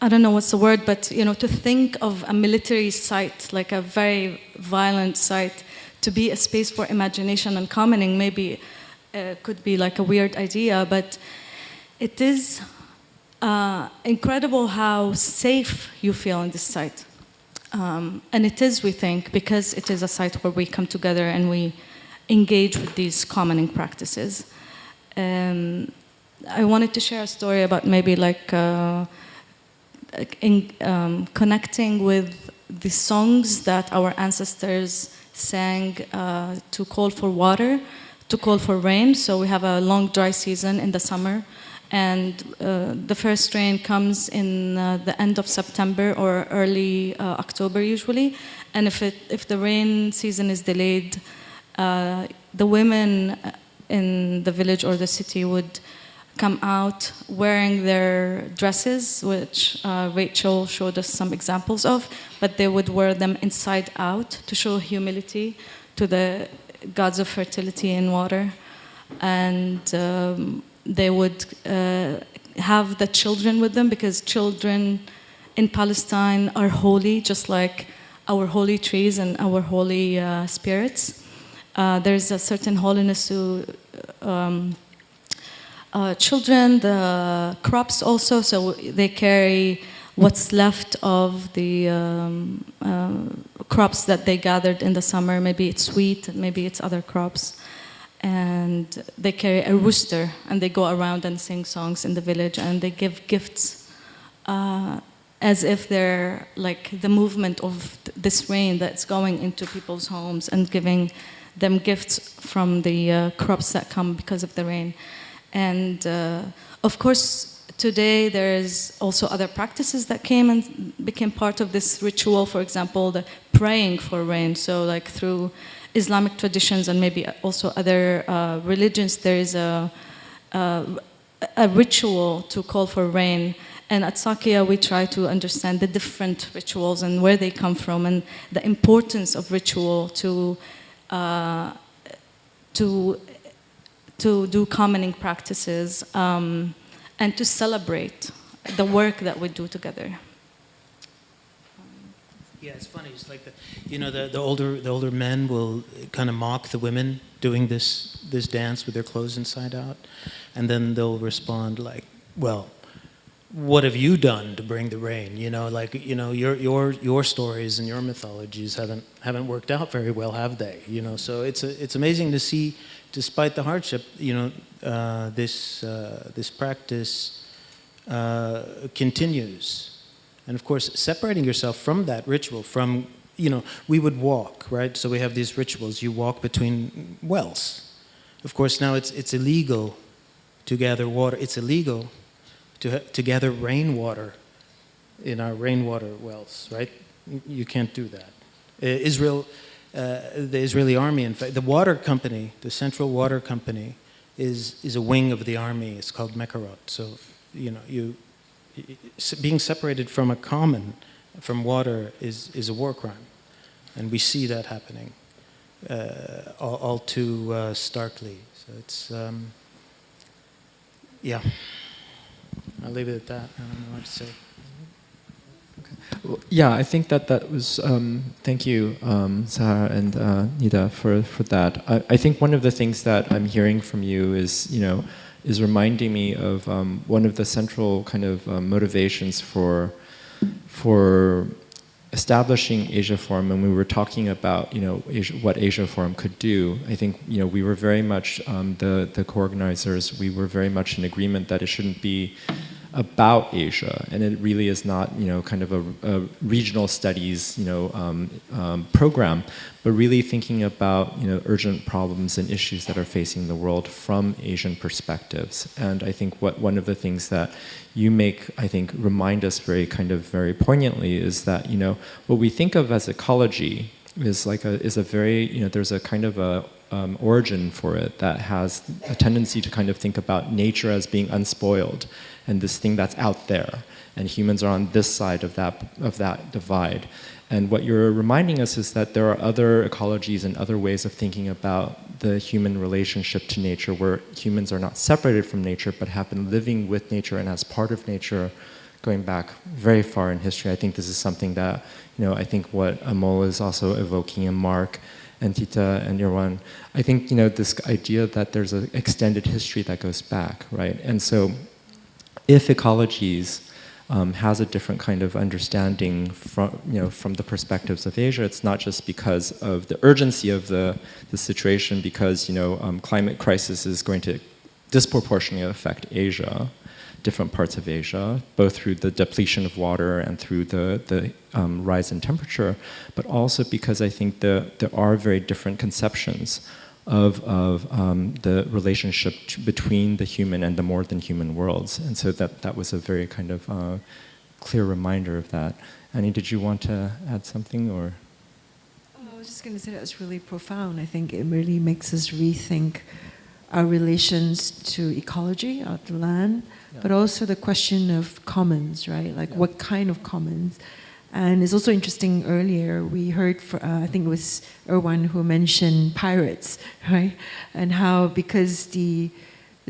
don't know what's the word, but to think of a military site, like a very violent site, to be a space for imagination and commoning, maybe could be like a weird idea, but it is incredible how safe you feel in this site. And it is, we think, because it is a site where we come together and we engage with these commoning practices. I wanted to share a story about maybe like connecting with the songs that our ancestors sang to call for water, to call for rain. So we have a long dry season in the summer, and the first rain comes in the end of September or early October usually. And if the rain season is delayed, the women in the village or the city would come out wearing their dresses, which Rachel showed us some examples of, but they would wear them inside out to show humility to the gods of fertility and water. And they would have the children with them, because children in Palestine are holy, just like our holy trees and our holy spirits. There's a certain holiness to children, the crops also, so they carry what's left of the crops that they gathered in the summer. Maybe it's wheat, maybe it's other crops. And they carry a rooster, and they go around and sing songs in the village, and they give gifts as if they're like the movement of this rain that's going into people's homes and giving them gifts from the crops that come because of the rain. And of course, today there's also other practices that came and became part of this ritual. For example, the praying for rain. So like through Islamic traditions and maybe also other religions, there is a ritual to call for rain. And at Sakia, we try to understand the different rituals and where they come from, and the importance of ritual to do commoning practices and to celebrate the work that we do together. Yeah, it's funny. It's like the older men will kind of mock the women doing this dance with their clothes inside out, and then they'll respond like, "Well, what have you done to bring the rain? Your stories and your mythologies haven't worked out very well, have they? So it's amazing to see, despite the hardship, this practice continues. And of course, separating yourself from that ritual, we would walk, right? So we have these rituals. You walk between wells. Of course, now it's illegal to gather water. It's illegal to gather rainwater in our rainwater wells, right? You can't do that. The Israeli army, in fact, the water company, the Central Water Company, is a wing of the army. It's called Mekarot. So, being separated from a common, from water, is a war crime, and we see that happening all too starkly. So it's yeah. I'll leave it at that. I don't know what to say. Well, yeah, I think that was. Thank you, Sahar and Nida, for that. I think one of the things that I'm hearing from you is reminding me of one of the central kind of motivations for establishing Asia Forum, and we were talking about what Asia Forum could do. I think we were very much the co-organizers. We were very much in agreement that it shouldn't be about Asia, and it really is not kind of a regional studies program, but really thinking about urgent problems and issues that are facing the world from Asian perspectives. And I think one of the things that you remind us very poignantly is that what we think of as ecology is a very there's a kind of a origin for it that has a tendency to kind of think about nature as being unspoiled and this thing that's out there, and humans are on this side of that divide. And what you're reminding us is that there are other ecologies and other ways of thinking about the human relationship to nature, where humans are not separated from nature but have been living with nature and as part of nature going back very far in history. I think this is something that I think what Amol is also evoking, and Mark and Tita and Irwan. I think this idea that there's an extended history that goes back, right? And so if ecologies has a different kind of understanding from the perspectives of Asia, it's not just because of the urgency of the situation, because climate crisis is going to disproportionately affect Asia, different parts of Asia, both through the depletion of water and through the rise in temperature, but also because I think there are very different conceptions of the relationship between the human and the more than human worlds. And so that was a very kind of clear reminder of that. Annie, did you want to add something, or? I was just going to say that's really profound. I think it really makes us rethink our relations to ecology, of the land, but also the question of commons, right? Like what kind of commons? And it's also interesting, earlier we heard, I think it was Erwan who mentioned pirates, right? And how, because the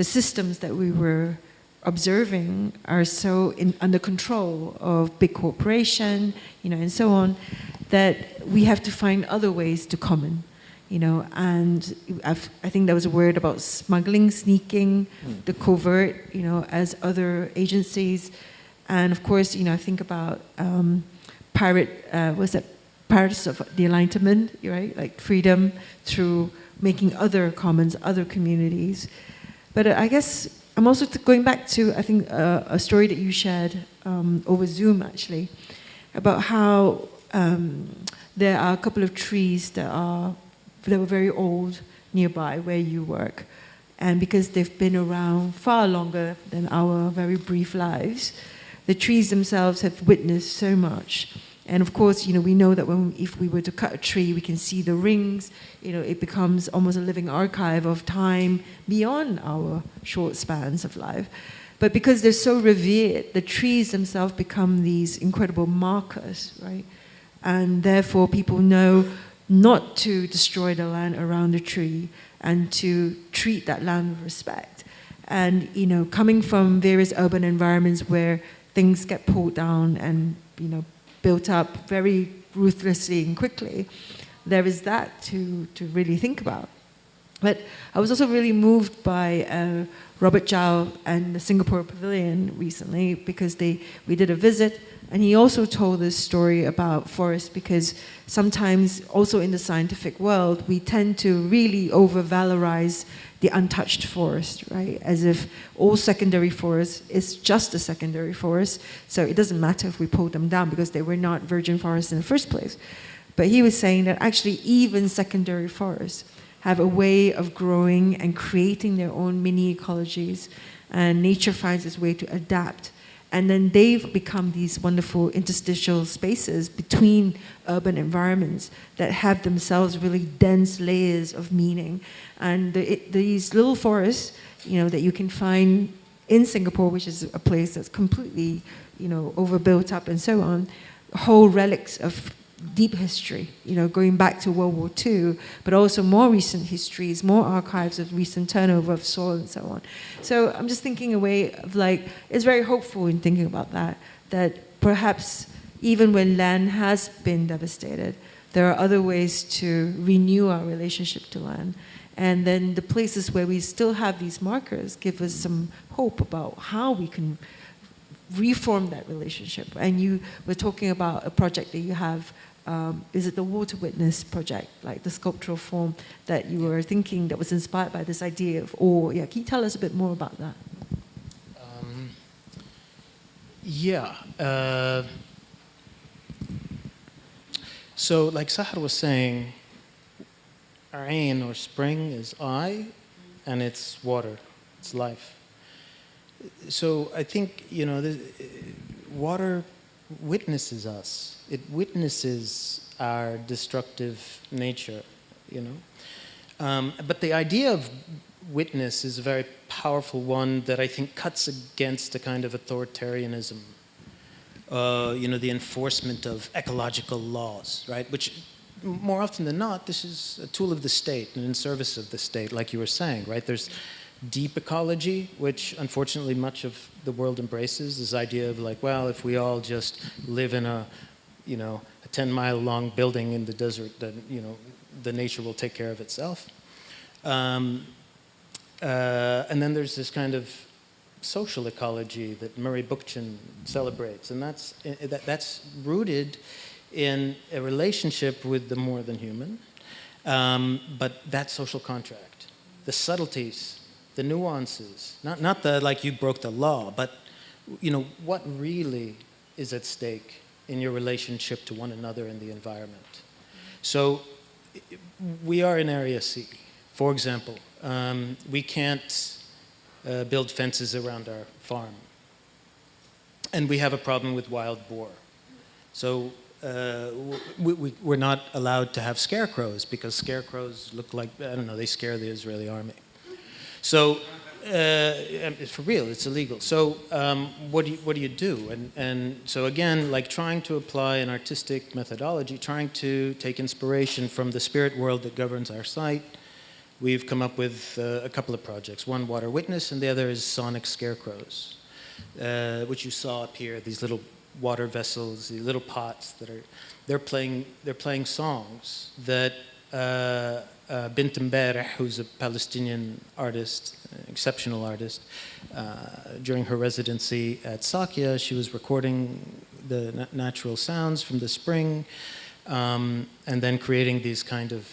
systems that we were observing are so under control of big corporation, and so on, that we have to find other ways to common. And I think there was a word about smuggling, sneaking, the covert, as other agencies. And of course, I think about Pirates of the Enlightenment, right? Like freedom through making other commons, other communities. But I guess I'm also going back to, I think, a story that you shared over Zoom, actually, about how there are a couple of trees that were very old nearby where you work. And because they've been around far longer than our very brief lives, the trees themselves have witnessed so much. And of course, we know that if we were to cut a tree, we can see the rings. It becomes almost a living archive of time beyond our short spans of life. But because they're so revered, the trees themselves become these incredible markers, right? And therefore, people know not to destroy the land around the tree and to treat that land with respect. And, coming from various urban environments where things get pulled down and, built up very ruthlessly and quickly, there is that to really think about. But I was also really moved by Robert Zhao and the Singapore Pavilion recently, because we did a visit, and he also told this story about forests, because sometimes also in the scientific world, we tend to really over-valorize the untouched forest, right? As if all secondary forest is just a secondary forest, so it doesn't matter if we pull them down because they were not virgin forests in the first place. But he was saying that actually even secondary forests have a way of growing and creating their own mini ecologies, and nature finds its way to adapt. And then they've become these wonderful interstitial spaces between urban environments that have themselves really dense layers of meaning. And these little forests, that you can find in Singapore, which is a place that's completely, overbuilt up and so on, whole relics of deep history, going back to World War II, but also more recent histories, more archives of recent turnover of soil and so on. So I'm just thinking a way of it's very hopeful in thinking about that perhaps even when land has been devastated, there are other ways to renew our relationship to land. And then the places where we still have these markers give us some hope about how we can reform that relationship. And you were talking about a project that you have. Is it the Water Witness project, like the sculptural form that you were thinking that was inspired by this idea of awe? Yeah, can you tell us a bit more about that? So like Sahar was saying, Ain or spring is I, and it's water, it's life. So I think, water witnesses us. It witnesses our destructive nature, But the idea of witness is a very powerful one that I think cuts against a kind of authoritarianism. The enforcement of ecological laws, right? Which, more often than not, this is a tool of the state and in service of the state, like you were saying, right? There's deep ecology, which unfortunately much of the world embraces, this idea of if we all just live in a 10-mile long building in the desert, then, the nature will take care of itself. And then there's this kind of social ecology that Murray Bookchin celebrates, and that's rooted in a relationship with the more than human, but that social contract, the subtleties, the nuances, not the you broke the law, but what really is at stake in your relationship to one another and the environment. So we are in Area C, for example. We can't build fences around our farm, and we have a problem with wild boar. So we're not allowed to have scarecrows because scarecrows look like, they scare the Israeli army. So, for real, it's illegal. So, what do you do? And so again, like trying to apply an artistic methodology, trying to take inspiration from the spirit world that governs our site, we've come up with a couple of projects. One, Water Witness, and the other is Sonic Scarecrows, which you saw up here. These little water vessels, these little pots that are they're playing songs that Bint Mbareh, who's a Palestinian artist, exceptional artist, during her residency at Sakya, she was recording the natural sounds from the spring, and then creating these kind of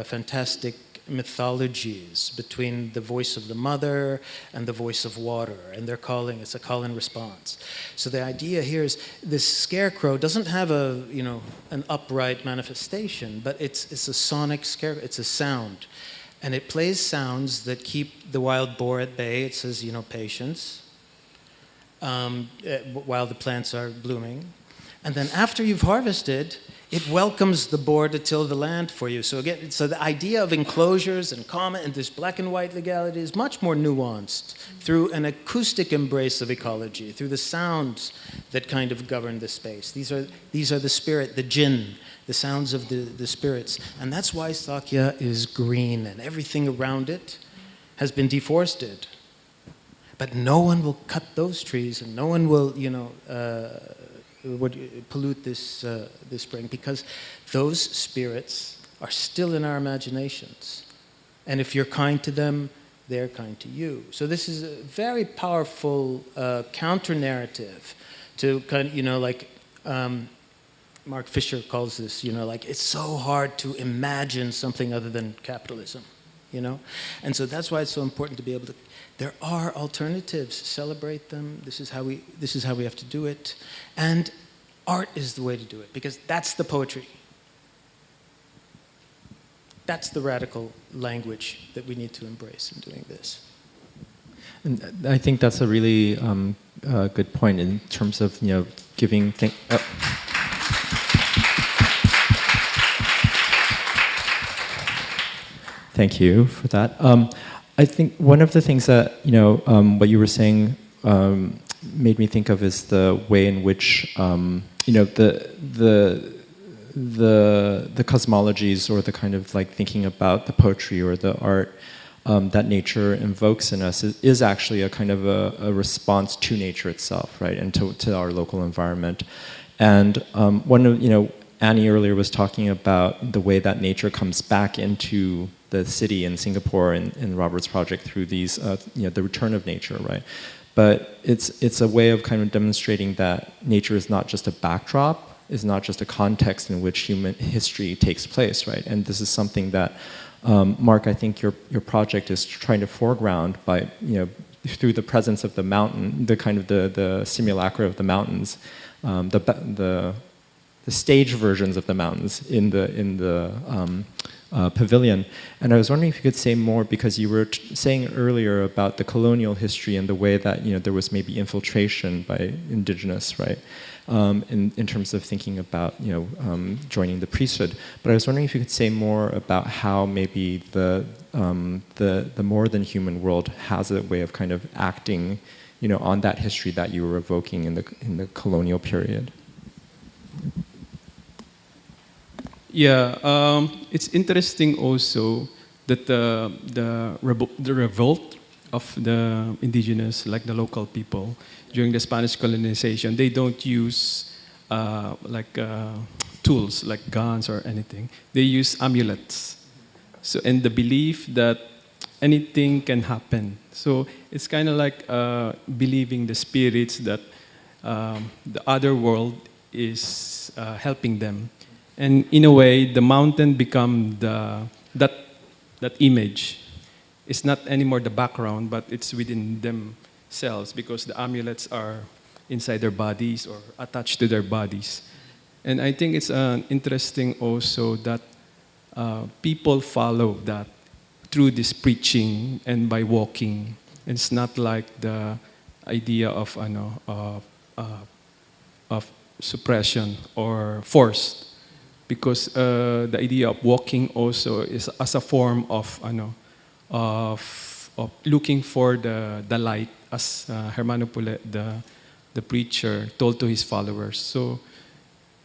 fantastic mythologies between the voice of the mother and the voice of water, and it's a call and response. So the idea here is this scarecrow doesn't have an upright manifestation, but it's a sonic scarecrow, it's a sound. And it plays sounds that keep the wild boar at bay. It says, patience, while the plants are blooming. And then after you've harvested, it welcomes the boar to till the land for you. So again, the idea of enclosures and comment and this black and white legality is much more nuanced through an acoustic embrace of ecology, through the sounds that kind of govern the space. These are the spirit, the jinn, the sounds of the spirits. And that's why Sakya is green and everything around it has been deforested. But no one will cut those trees and no one will, would pollute this spring, because those spirits are still in our imaginations. And if you're kind to them, they're kind to you. So this is a very powerful counter-narrative to kind of, Mark Fisher calls this, it's so hard to imagine something other than capitalism, And so that's why it's so important to be able to, there are alternatives, celebrate them, this is how we have to do it. And art is the way to do it, because that's the poetry. That's the radical language that we need to embrace in doing this. And I think that's a really good point in terms of giving. Thank you for that. I think one of the things that what you were saying made me think of is the way in which the cosmologies, or the kind of like thinking about the poetry or the art that nature invokes in us is actually a kind of a response to nature itself, right, and to our local environment. And one of Annie earlier was talking about the way that nature comes back into the city in Singapore in Robert's project through these the return of nature, right? But it's a way of kind of demonstrating that nature is not just a backdrop, is not just a context in which human history takes place, right? And this is something that, Mark, I think your project is trying to foreground by, through the presence of the mountain, the kind of the simulacra of the mountains, the stage versions of the mountains in the pavilion. And I was wondering if you could say more, because you were saying earlier about the colonial history and the way that there was maybe infiltration by indigenous, right, in terms of thinking about joining the priesthood. But I was wondering if you could say more about how maybe the more than human world has a way of kind of acting, on that history that you were evoking in the colonial period. Yeah, it's interesting also that the revolt of the indigenous, like the local people, during the Spanish colonization, they don't use tools like guns or anything. They use amulets. So, and the belief that anything can happen. So it's kind of like believing the spirits that the other world is helping them. And in a way, the mountain become that image. It's not anymore the background, but it's within themselves, because the amulets are inside their bodies or attached to their bodies. And I think it's interesting also that people follow that through this preaching and by walking. It's not like the idea of suppression or forced. Because the idea of walking also is as a form of of looking for the light, as Hermano Pulet, the preacher, told to his followers. So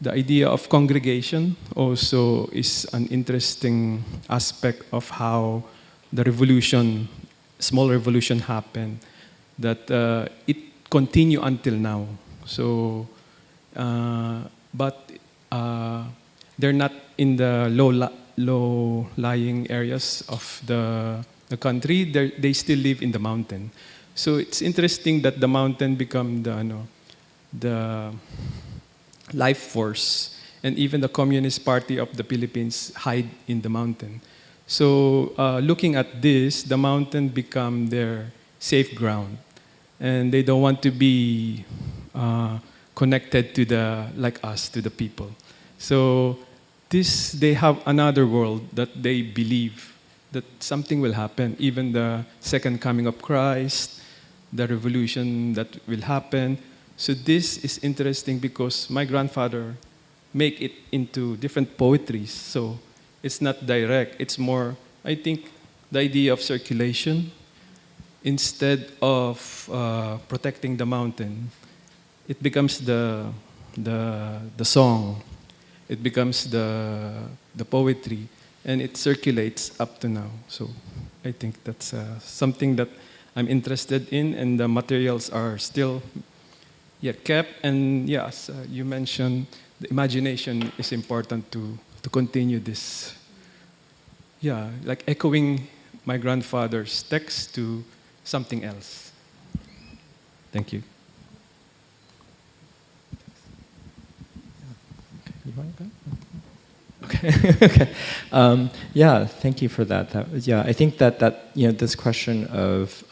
the idea of congregation also is an interesting aspect of how the revolution, small revolution happened, that it continue until now. So, but they're not in the low-lying areas of the country. They still live in the mountain. So it's interesting that the mountain become the life force, and even the Communist Party of the Philippines hide in the mountain. So looking at this, the mountain become their safe ground, and they don't want to be connected to like us, to the people. So they have another world that they believe that something will happen, even the second coming of Christ, the revolution that will happen. So this is interesting because my grandfather make it into different poetries. So it's not direct. It's more, I think, the idea of circulation. Instead of protecting the mountain, it becomes the song. It becomes the poetry, and it circulates up to now. So I think that's something that I'm interested in, and the materials are still yet kept. And yes, you mentioned the imagination is important to continue this. Yeah, like echoing my grandfather's text to something else. Thank you. You want to go? Okay. Okay. Yeah, thank you for that. I think that this question of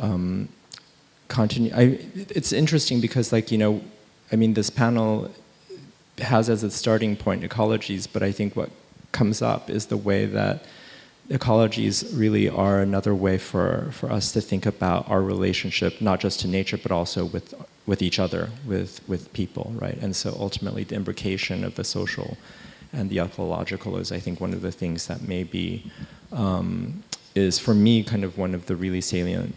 it's interesting because this panel has as its starting point ecologies, but I think what comes up is the way that ecologies really are another way for us to think about our relationship, not just to nature, but also with each other, with people, right? And so ultimately the imbrication of the social and the ecological is, I think, one of the things that maybe is, for me, kind of one of the really salient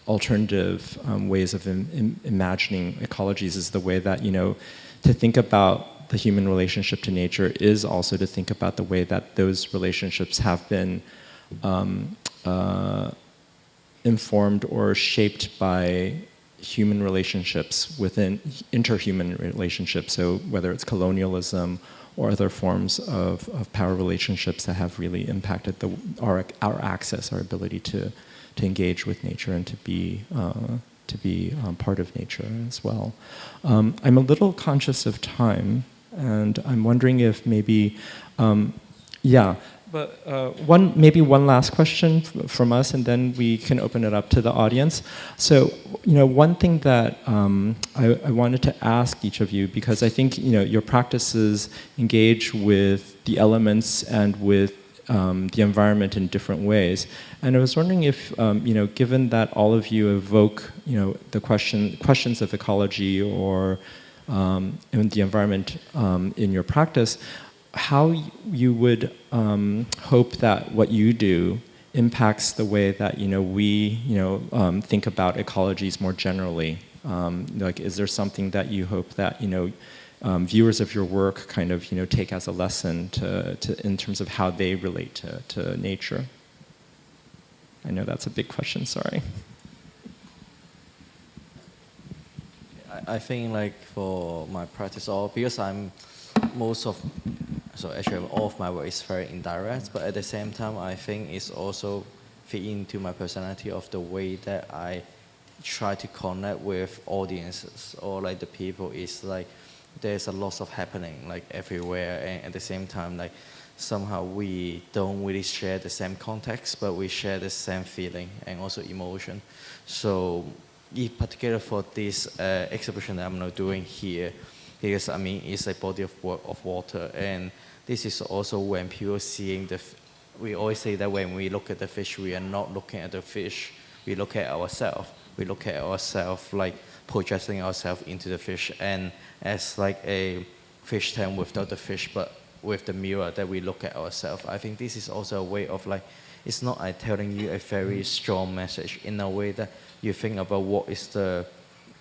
alternative ways of imagining ecologies is the way that, to think about the human relationship to nature is also to think about the way that those relationships have been informed or shaped by human relationships within interhuman relationships. So whether it's colonialism or other forms of power relationships that have really impacted our access, our ability to engage with nature and to be part of nature as well. I'm a little conscious of time, and I'm wondering if maybe, maybe one last question from us, and then we can open it up to the audience. So, one thing that I wanted to ask each of you, because I think your practices engage with the elements and with the environment in different ways, and I was wondering if, given that all of you evoke, the questions of ecology or in the environment in your practice, how you would hope that what you do impacts the way that we think about ecologies more generally. Is there something that you hope that viewers of your work kind of take as a lesson in terms of how they relate to nature? I know that's a big question. Sorry. I think for my practice, because actually all of my work is very indirect, but at the same time I think it's also fit into my personality of the way that I try to connect with audiences or the people. Is there's a lot of happening everywhere, and at the same time somehow we don't really share the same context, but we share the same feeling and also emotion. So in particular for this exhibition that I'm now doing here, because it's a body of work of water, and this is also when people seeing we always say that when we look at the fish, we are not looking at the fish, we look at ourselves. We look at ourselves projecting ourselves into the fish, and as a fish tank without the fish, but with the mirror that we look at ourselves. I think this is also a way of it's not telling you a very strong message in a way that you think about what is the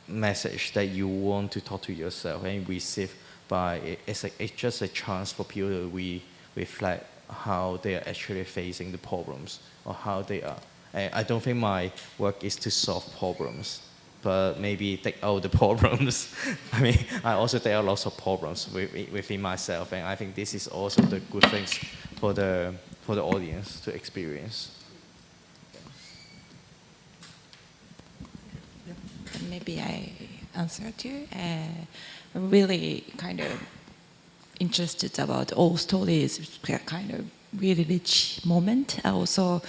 message that you want to talk to yourself and receive by it. It's just a chance for people to reflect how they are actually facing the problems or how they are. I don't think my work is to solve problems, but maybe take out the problems. I mean, I also take out lots of problems within myself, and I think this is also the good things for the audience to experience. Maybe I answered you. I'm really kind of interested about all stories. It's kind of really rich moment. Also,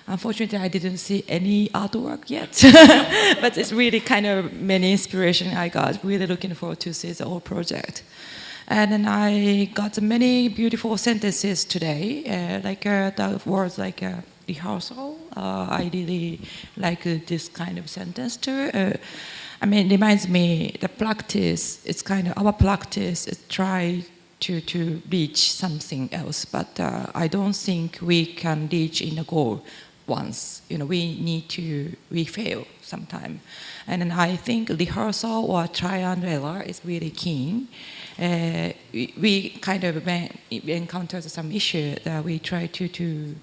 unfortunately, I didn't see any artwork yet, but it's really kind of many inspiration I got. Really looking forward to see the whole project. And then I got many beautiful sentences today, like the words like rehearsal. I really like this kind of sentence too. I mean, it reminds me the practice. It's kind of our practice is try to reach something else, but I don't think we can reach in a goal once. You know, we fail sometime. And then I think rehearsal or trial and error is really key. We kind of, when we encounter some issue, that we try to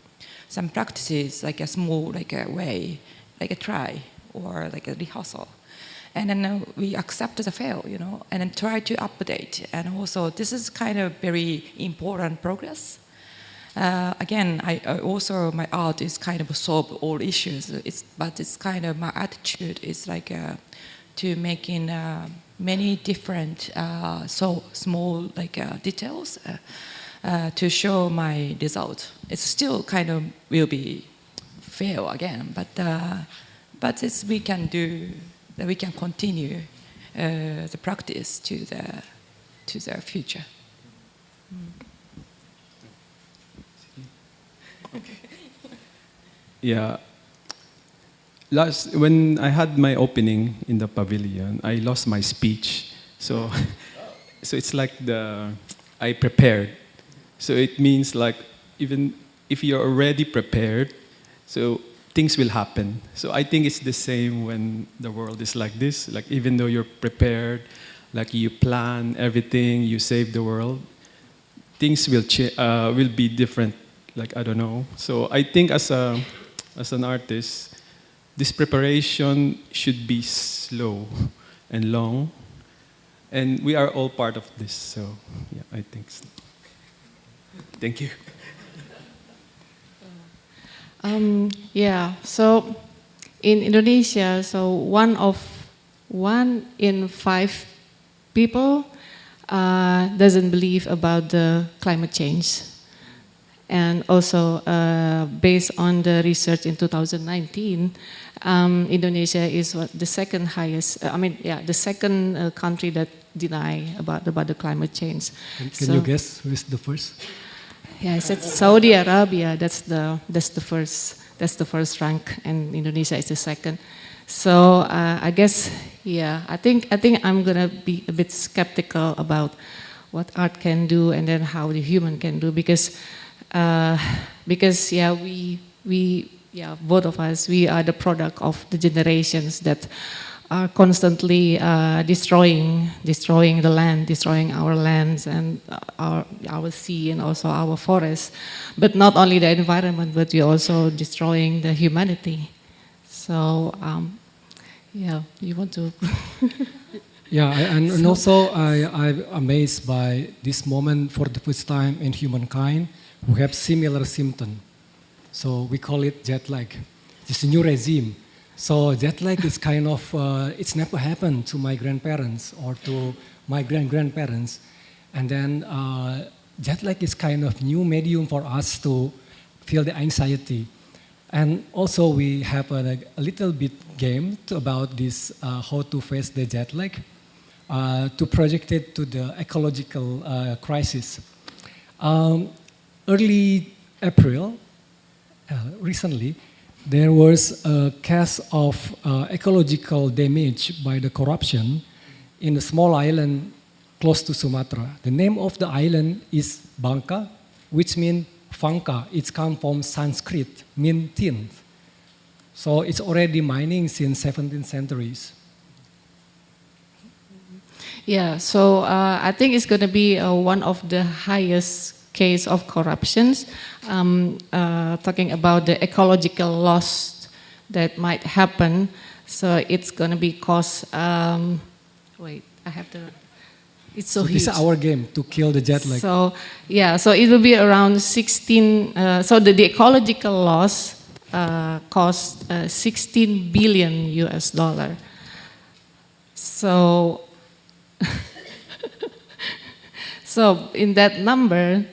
some practices, like a small, like a way, like a try, or like a rehearsal. And then we accept the fail, you know, and then try to update. And also, this is kind of very important progress. Again, I also, my art is kind of solve all issues, but it's kind of, my attitude is like to making many different, so small like details to show my result. It's still kind of will be fail again, but it's, we can do, that we can continue the practice to the future. Yeah. When I had my opening in the pavilion, I lost my speech. So, so it's like I prepared. So it means like even if you're already prepared, so things will happen. So I think it's the same when the world is like this. Like even though you're prepared, like you plan everything, you save the world, things will be different. Like I don't know. So I think as an artist, this preparation should be slow and long, and we are all part of this. So yeah, I think so. Thank you. Yeah, so in Indonesia, so one in 5 people doesn't believe about the climate change. And also, based on the research in 2019, Indonesia is the second highest, the second country that deny about the climate change. Can you guess who is the first? Yeah, I said Saudi Arabia. That's the first rank, and Indonesia is the second. So I guess, yeah, I think I'm gonna be a bit skeptical about what art can do and then how the human can do, because yeah, we both of us, we are the product of the generations that are constantly destroying the land, destroying our lands and our sea and also our forests. But not only the environment, but we're also destroying the humanity. So, yeah, you want to? Yeah, and also I'm amazed by this moment for the first time in humankind who have similar symptoms. So we call it jet lag. It's a new regime. So jet lag is kind of, it's never happened to my grandparents or to my grandparents. And then jet lag is kind of new medium for us to feel the anxiety. And also we have a little bit game about this, how to face the jet lag, to project it to the ecological crisis. Early April, recently, there was a case of ecological damage by the corruption in a small island close to Sumatra. The name of the island is Bangka, which means funka, it's come from Sanskrit, mean tin. So it's already mining since 17th centuries. Yeah, so I think it's going to be one of the highest case of corruptions, talking about the ecological loss that might happen. So it's going to be cost, wait, I have to, it's so huge. This is our game, to kill the jet lag. So, yeah, so it will be around 16, so the ecological loss cost 16 billion US dollar. So, so in that number,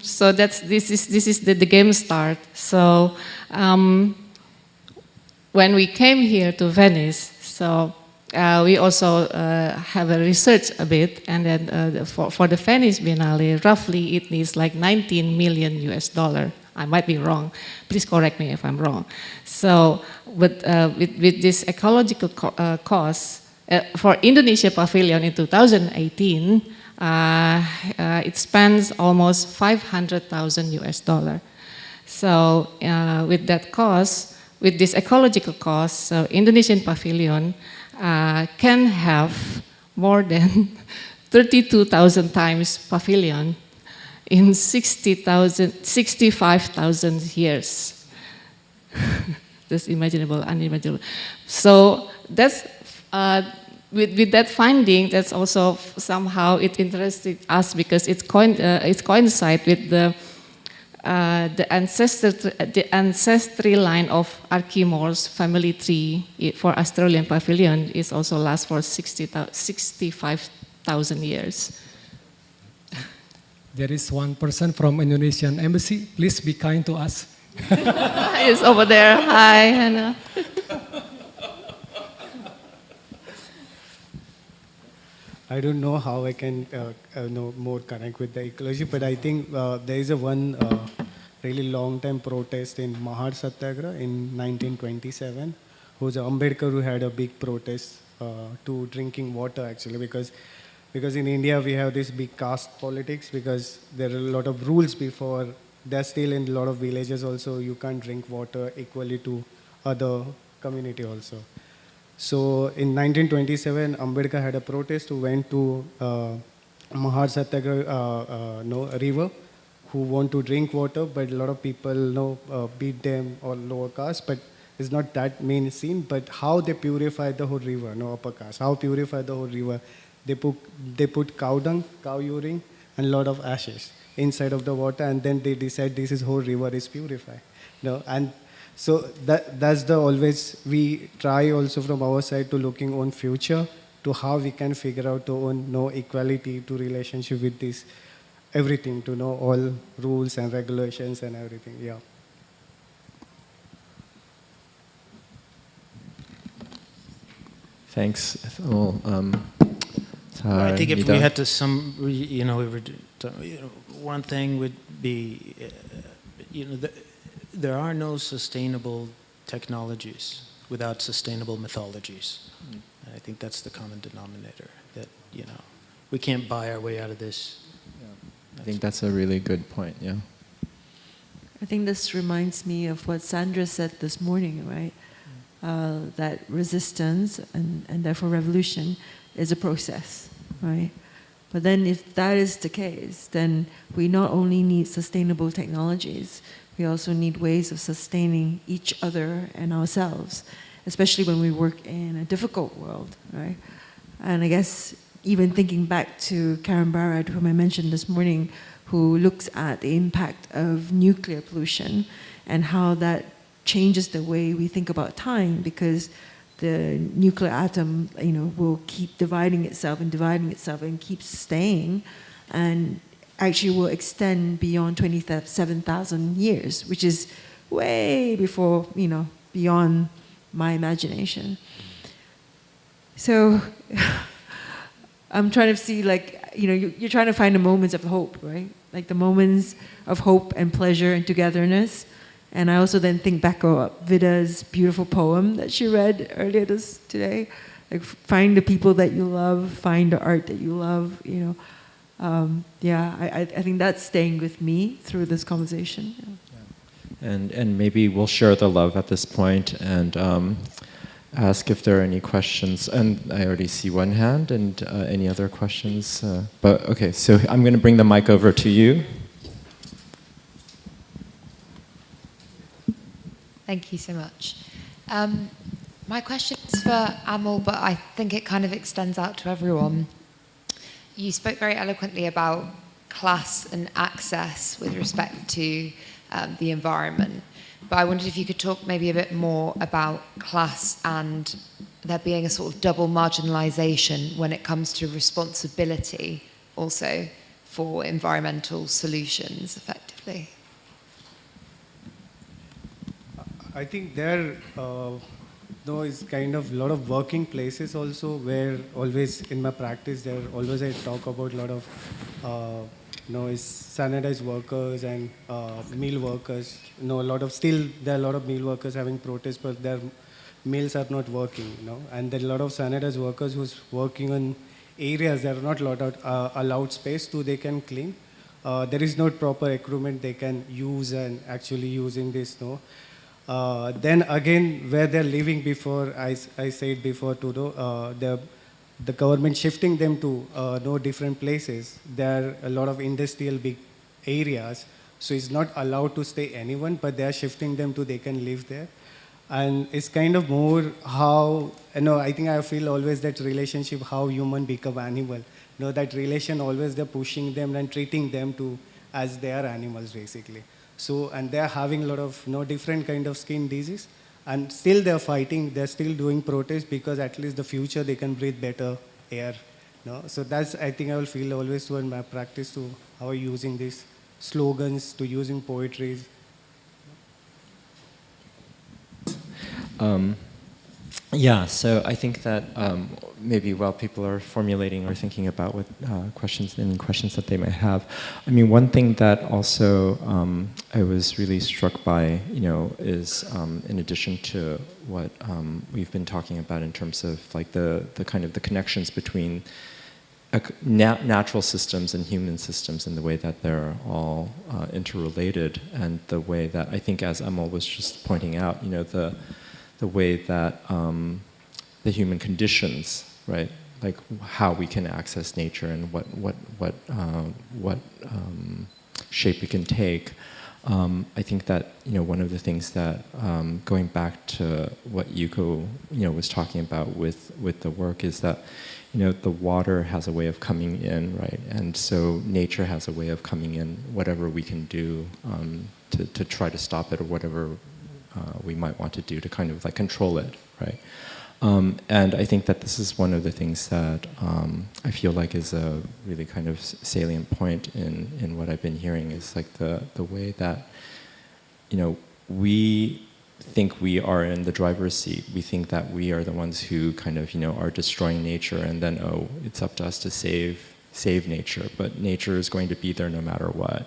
so this is the game start. So when we came here to Venice, so we also have a research a bit, and then for the Venice Biennale, roughly it needs like 19 million US dollar. I might be wrong. Please correct me if I'm wrong. So with this ecological cost, for Indonesia Pavilion in 2018, it spends almost 500,000 US dollar. So with that cost, with this ecological cost, so Indonesian Pavilion can have more than 32,000 times pavilion in 65,000 years. That's imaginable, unimaginable. So that's with that finding. That's also somehow it interested us because it's coincide with the ancestry line of Archimor's family tree for Australian Pavilion is also lasts for 65,000 years. There is one person from Indonesian embassy. Please be kind to us. It's over there. Hi, Hannah. I don't know how I can more connect with the ecology, but I think there is one really long-time protest in Mahar Satyagraha in 1927, who's Ambedkar, who had a big protest to drinking water actually, because in India we have this big caste politics, because there are a lot of rules before. There's still in a lot of villages also you can't drink water equally to other community also. So in 1927, Ambedkar had a protest who went to Mahar Satyagraha river, who want to drink water, but a lot of people beat them or lower caste, but it's not that main scene, but how they purify the whole river, upper caste, how purify the whole river. They put cow dung, cow urine, and a lot of ashes inside of the water, and then they decide this is whole river is purified. And so that's the always we try also from our side to looking on future to how we can figure out to know equality to relationship with this everything, to know all rules and regulations and everything. Yeah. Thanks. I think if we had to one thing would be, there are no sustainable technologies without sustainable methodologies. And I think that's the common denominator, that, we can't buy our way out of this. I think that's a really good point, yeah. I think this reminds me of what Sandra said this morning, right? That resistance and therefore revolution is a process, right? But then if that is the case, then we not only need sustainable technologies, we also need ways of sustaining each other and ourselves, especially when we work in a difficult world, right? And I guess even thinking back to Karen Barad, whom I mentioned this morning, who looks at the impact of nuclear pollution and how that changes the way we think about time, because the nuclear atom, will keep dividing itself and keep staying, and actually will extend beyond 27,000 years, which is way before, beyond my imagination. So I'm trying to see, you're trying to find the moments of hope, right? Like the moments of hope and pleasure and togetherness. And I also then think back about Vida's beautiful poem that she read earlier today. Like, find the people that you love, find the art that you love, Yeah, I think that's staying with me through this conversation. Yeah. And maybe we'll share the love at this point and ask if there are any questions. And I already see one hand. And any other questions? But okay, so I'm going to bring the mic over to you. Thank you so much. My question is for Amal, but I think it kind of extends out to everyone. You spoke very eloquently about class and access with respect to the environment, but I wondered if you could talk maybe a bit more about class and there being a sort of double marginalization when it comes to responsibility also for environmental solutions effectively. I think there is kind of a lot of working places also where always in my practice there always I talk about a lot of is sanitized workers and meal workers. A lot of there are a lot of meal workers having protests, but their meals are not working. And there are a lot of sanitized workers who's working on areas that are not allowed space to they can clean. There is no proper equipment they can use and actually using this. Then again, where they're living before, I said before, the government shifting them to different places. There are a lot of industrial big areas, so it's not allowed to stay anyone, but they are shifting them to they can live there. And it's kind of more how, I think I feel always that relationship, how human become animal. That relation always they're pushing them and treating them as they are animals basically. So, and they're having a lot of different kind of skin disease, and still they're fighting, they're still doing protests because at least the future they can breathe better air. So that's, I think I will feel always to in my practice to how using these slogans, to using poetry. Yeah, so I think that maybe while people are formulating or thinking about what questions that they might have, I mean, one thing that also I was really struck by, is in addition to what we've been talking about in terms of like the kind of the connections between natural systems and human systems and the way that they're all interrelated, and the way that I think, as Amal was just pointing out, the way that the human conditions, right, like how we can access nature and what shape it can take. I think that one of the things that going back to what Yuko was talking about with the work is that the water has a way of coming in, right, and so nature has a way of coming in. Whatever we can do to try to stop it, or whatever we might want to do to kind of like control it, right? And I think that this is one of the things that I feel like is a really kind of salient point in what I've been hearing, is like the way that we think we are in the driver's seat. We think that we are the ones who kind of are destroying nature, and then it's up to us to save nature. But nature is going to be there no matter what.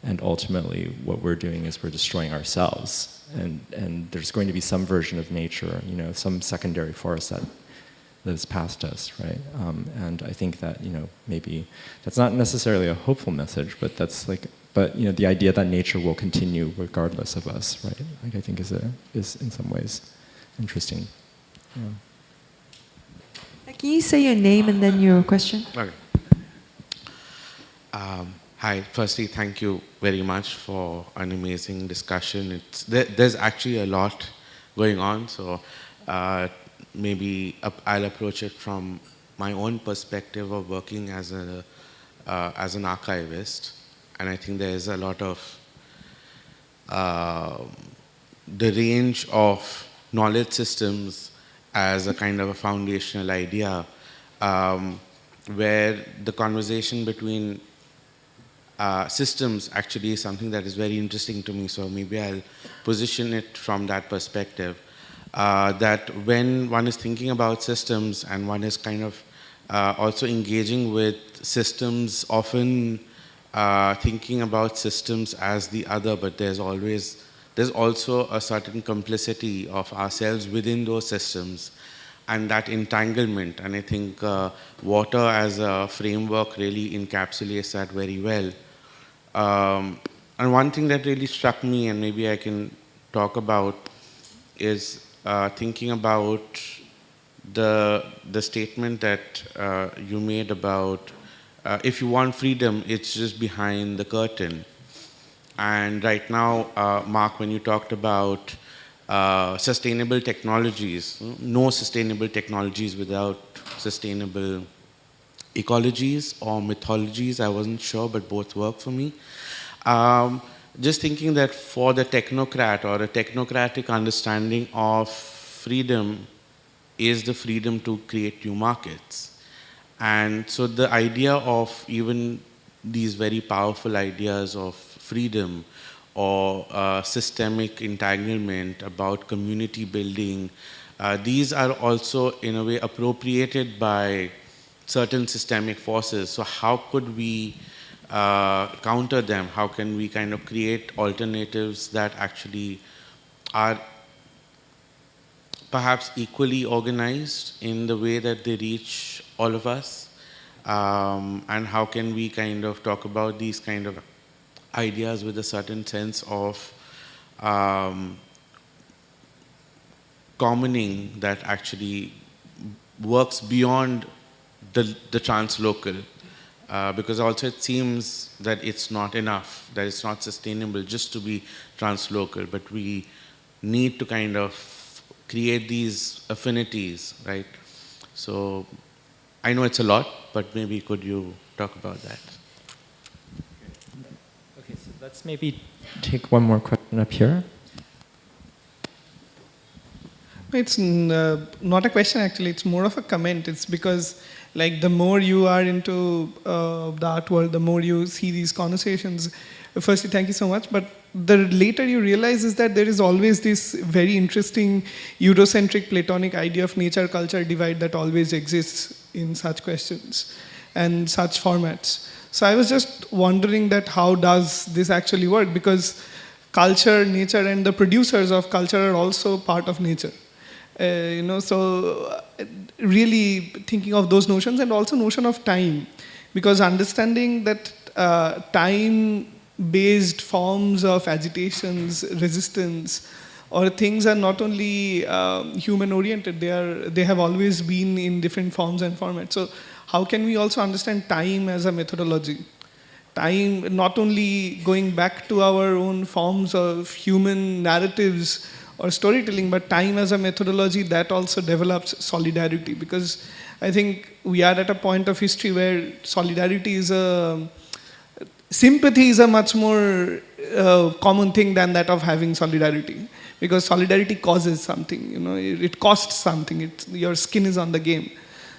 And ultimately, what we're doing is we're destroying ourselves. And there's going to be some version of nature, some secondary force that lives past us, right? And I think that, maybe that's not necessarily a hopeful message, but that's like, the idea that nature will continue regardless of us, right? Like, I think is in some ways interesting. Yeah. Can you say your name and then your question? Okay. Hi, firstly, thank you very much for an amazing discussion. There's actually a lot going on, so maybe I'll approach it from my own perspective of working as an archivist. And I think there's a lot of the range of knowledge systems as a kind of a foundational idea, where the conversation between systems actually is something that is very interesting to me, so maybe I'll position it from that perspective. That when one is thinking about systems and one is kind of also engaging with systems, often thinking about systems as the other, but there's also a certain complicity of ourselves within those systems. and that entanglement. And I think water as a framework really encapsulates that very well. And one thing that really struck me, and maybe I can talk about, is thinking about the statement that you made about if you want freedom, it's just behind the curtain. And right now, Mark, when you talked about sustainable technologies, no sustainable technologies without sustainable ecologies or mythologies, I wasn't sure, but both work for me. Just thinking that for the technocrat or a technocratic understanding of freedom is the freedom to create new markets. And so the idea of even these very powerful ideas of freedom or systemic entanglement, about community building, these are also in a way appropriated by certain systemic forces. So how could we counter them? How can we kind of create alternatives that actually are perhaps equally organized in the way that they reach all of us? And how can we kind of talk about these kind of ideas with a certain sense of commoning that actually works beyond the translocal? Because also it seems that it's not enough, that it's not sustainable just to be translocal, but we need to kind of create these affinities, right? So I know it's a lot, but maybe could you talk about that? Okay, so let's maybe take one more question up here. It's not a question actually, it's more of a comment. It's because like the more you are into the art world, the more you see these conversations. Firstly, thank you so much, but the later you realize is that there is always this very interesting Eurocentric Platonic idea of nature-culture divide that always exists in such questions and such formats. So I was just wondering that how does this actually work? Because culture, nature, and the producers of culture are also part of nature. So really thinking of those notions, and also notion of time, because understanding that time-based forms of agitations, resistance, or things are not only human-oriented, they have always been in different forms and formats. So how can we also understand time as a methodology? Time not only going back to our own forms of human narratives or storytelling, but time as a methodology that also develops solidarity. Because I think we are at a point of history where solidarity is sympathy is a much more common thing than that of having solidarity. Because solidarity causes something, it costs something, your skin is on the game.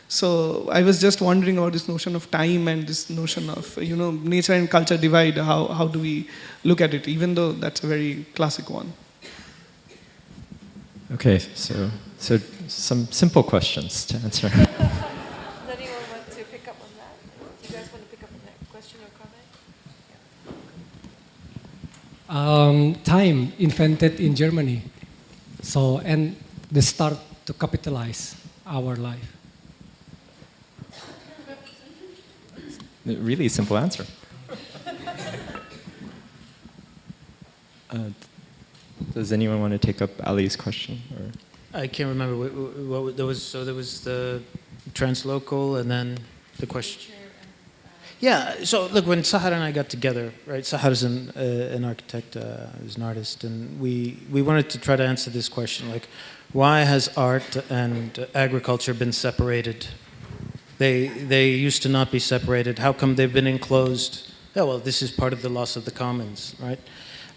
So I was just wondering about this notion of time and this notion of, nature and culture divide, how do we look at it, even though that's a very classic one. Okay, so some simple questions to answer. Does anyone want to pick up on that? Do you guys want to pick up on that question or comment? Time invented in Germany, and the start to capitalize our life. Really simple answer. Does anyone want to take up Ali's question? Or? I can't remember what there was. So there was the translocal, and then the question. Yeah. So look, when Sahar and I got together, right? Sahar is an architect, he's an artist, and we wanted to try to answer this question: like, why has art and agriculture been separated? They used to not be separated. How come they've been enclosed? Oh, well, this is part of the loss of the commons, right?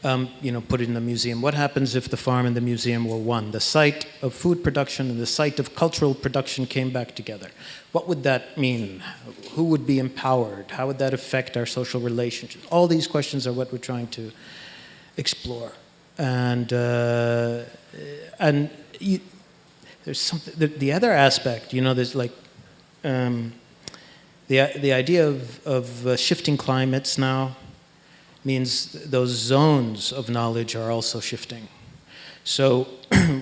Put it in the museum. What happens if the farm and the museum were one? The site of food production and the site of cultural production came back together. What would that mean? Who would be empowered? How would that affect our social relationships? All these questions are what we're trying to explore. And there's something. The other aspect, there's like the idea of shifting climates now. Means those zones of knowledge are also shifting. So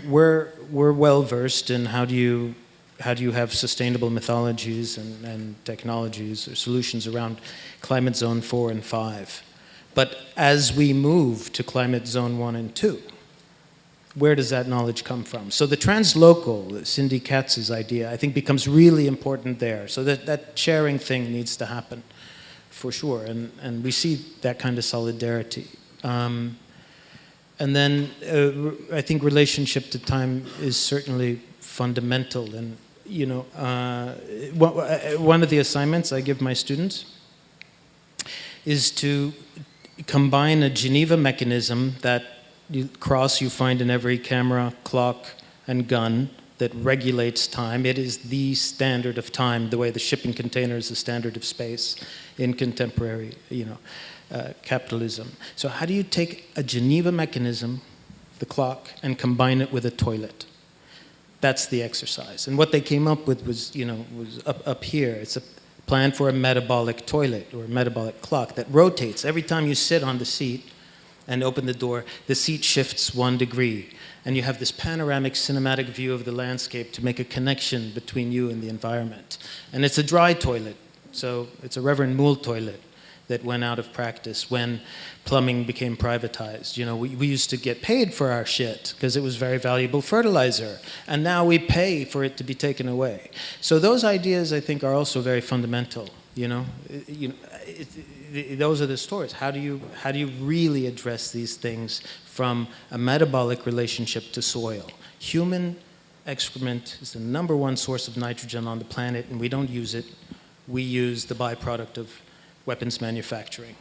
we're well versed in how do you how do you have sustainable methodologies and technologies or solutions around climate zone 4 and 5. But as we move to climate zone 1 and 2, where does that knowledge come from? So the translocal, Cindy Katz's idea, I think becomes really important there. So that sharing thing needs to happen, for sure. And we see that kind of solidarity. And then I think relationship to time is certainly fundamental. And, you know, one of the assignments I give my students is to combine a Geneva mechanism that you find in every camera, clock, and gun that regulates time. It is the standard of time, the way the shipping container is the standard of space in contemporary, you know, capitalism. So how do you take a Geneva mechanism, the clock, and combine it with a toilet? That's the exercise. And what they came up with was, you know, was up here. It's a plan for a metabolic toilet or a metabolic clock that rotates. Every time you sit on the seat and open the door, the seat shifts 1 degree. And you have this panoramic cinematic view of the landscape to make a connection between you and the environment. And it's a dry toilet. So it's a Reverend Moule toilet that went out of practice when plumbing became privatized. You know, we used to get paid for our shit because it was very valuable fertilizer. And now we pay for it to be taken away. So those ideas, I think, are also very fundamental. You know, those are the stories. How do you really address these things from a metabolic relationship to soil? Human excrement is the #1 source of nitrogen on the planet, and we don't use it. We use the byproduct of weapons manufacturing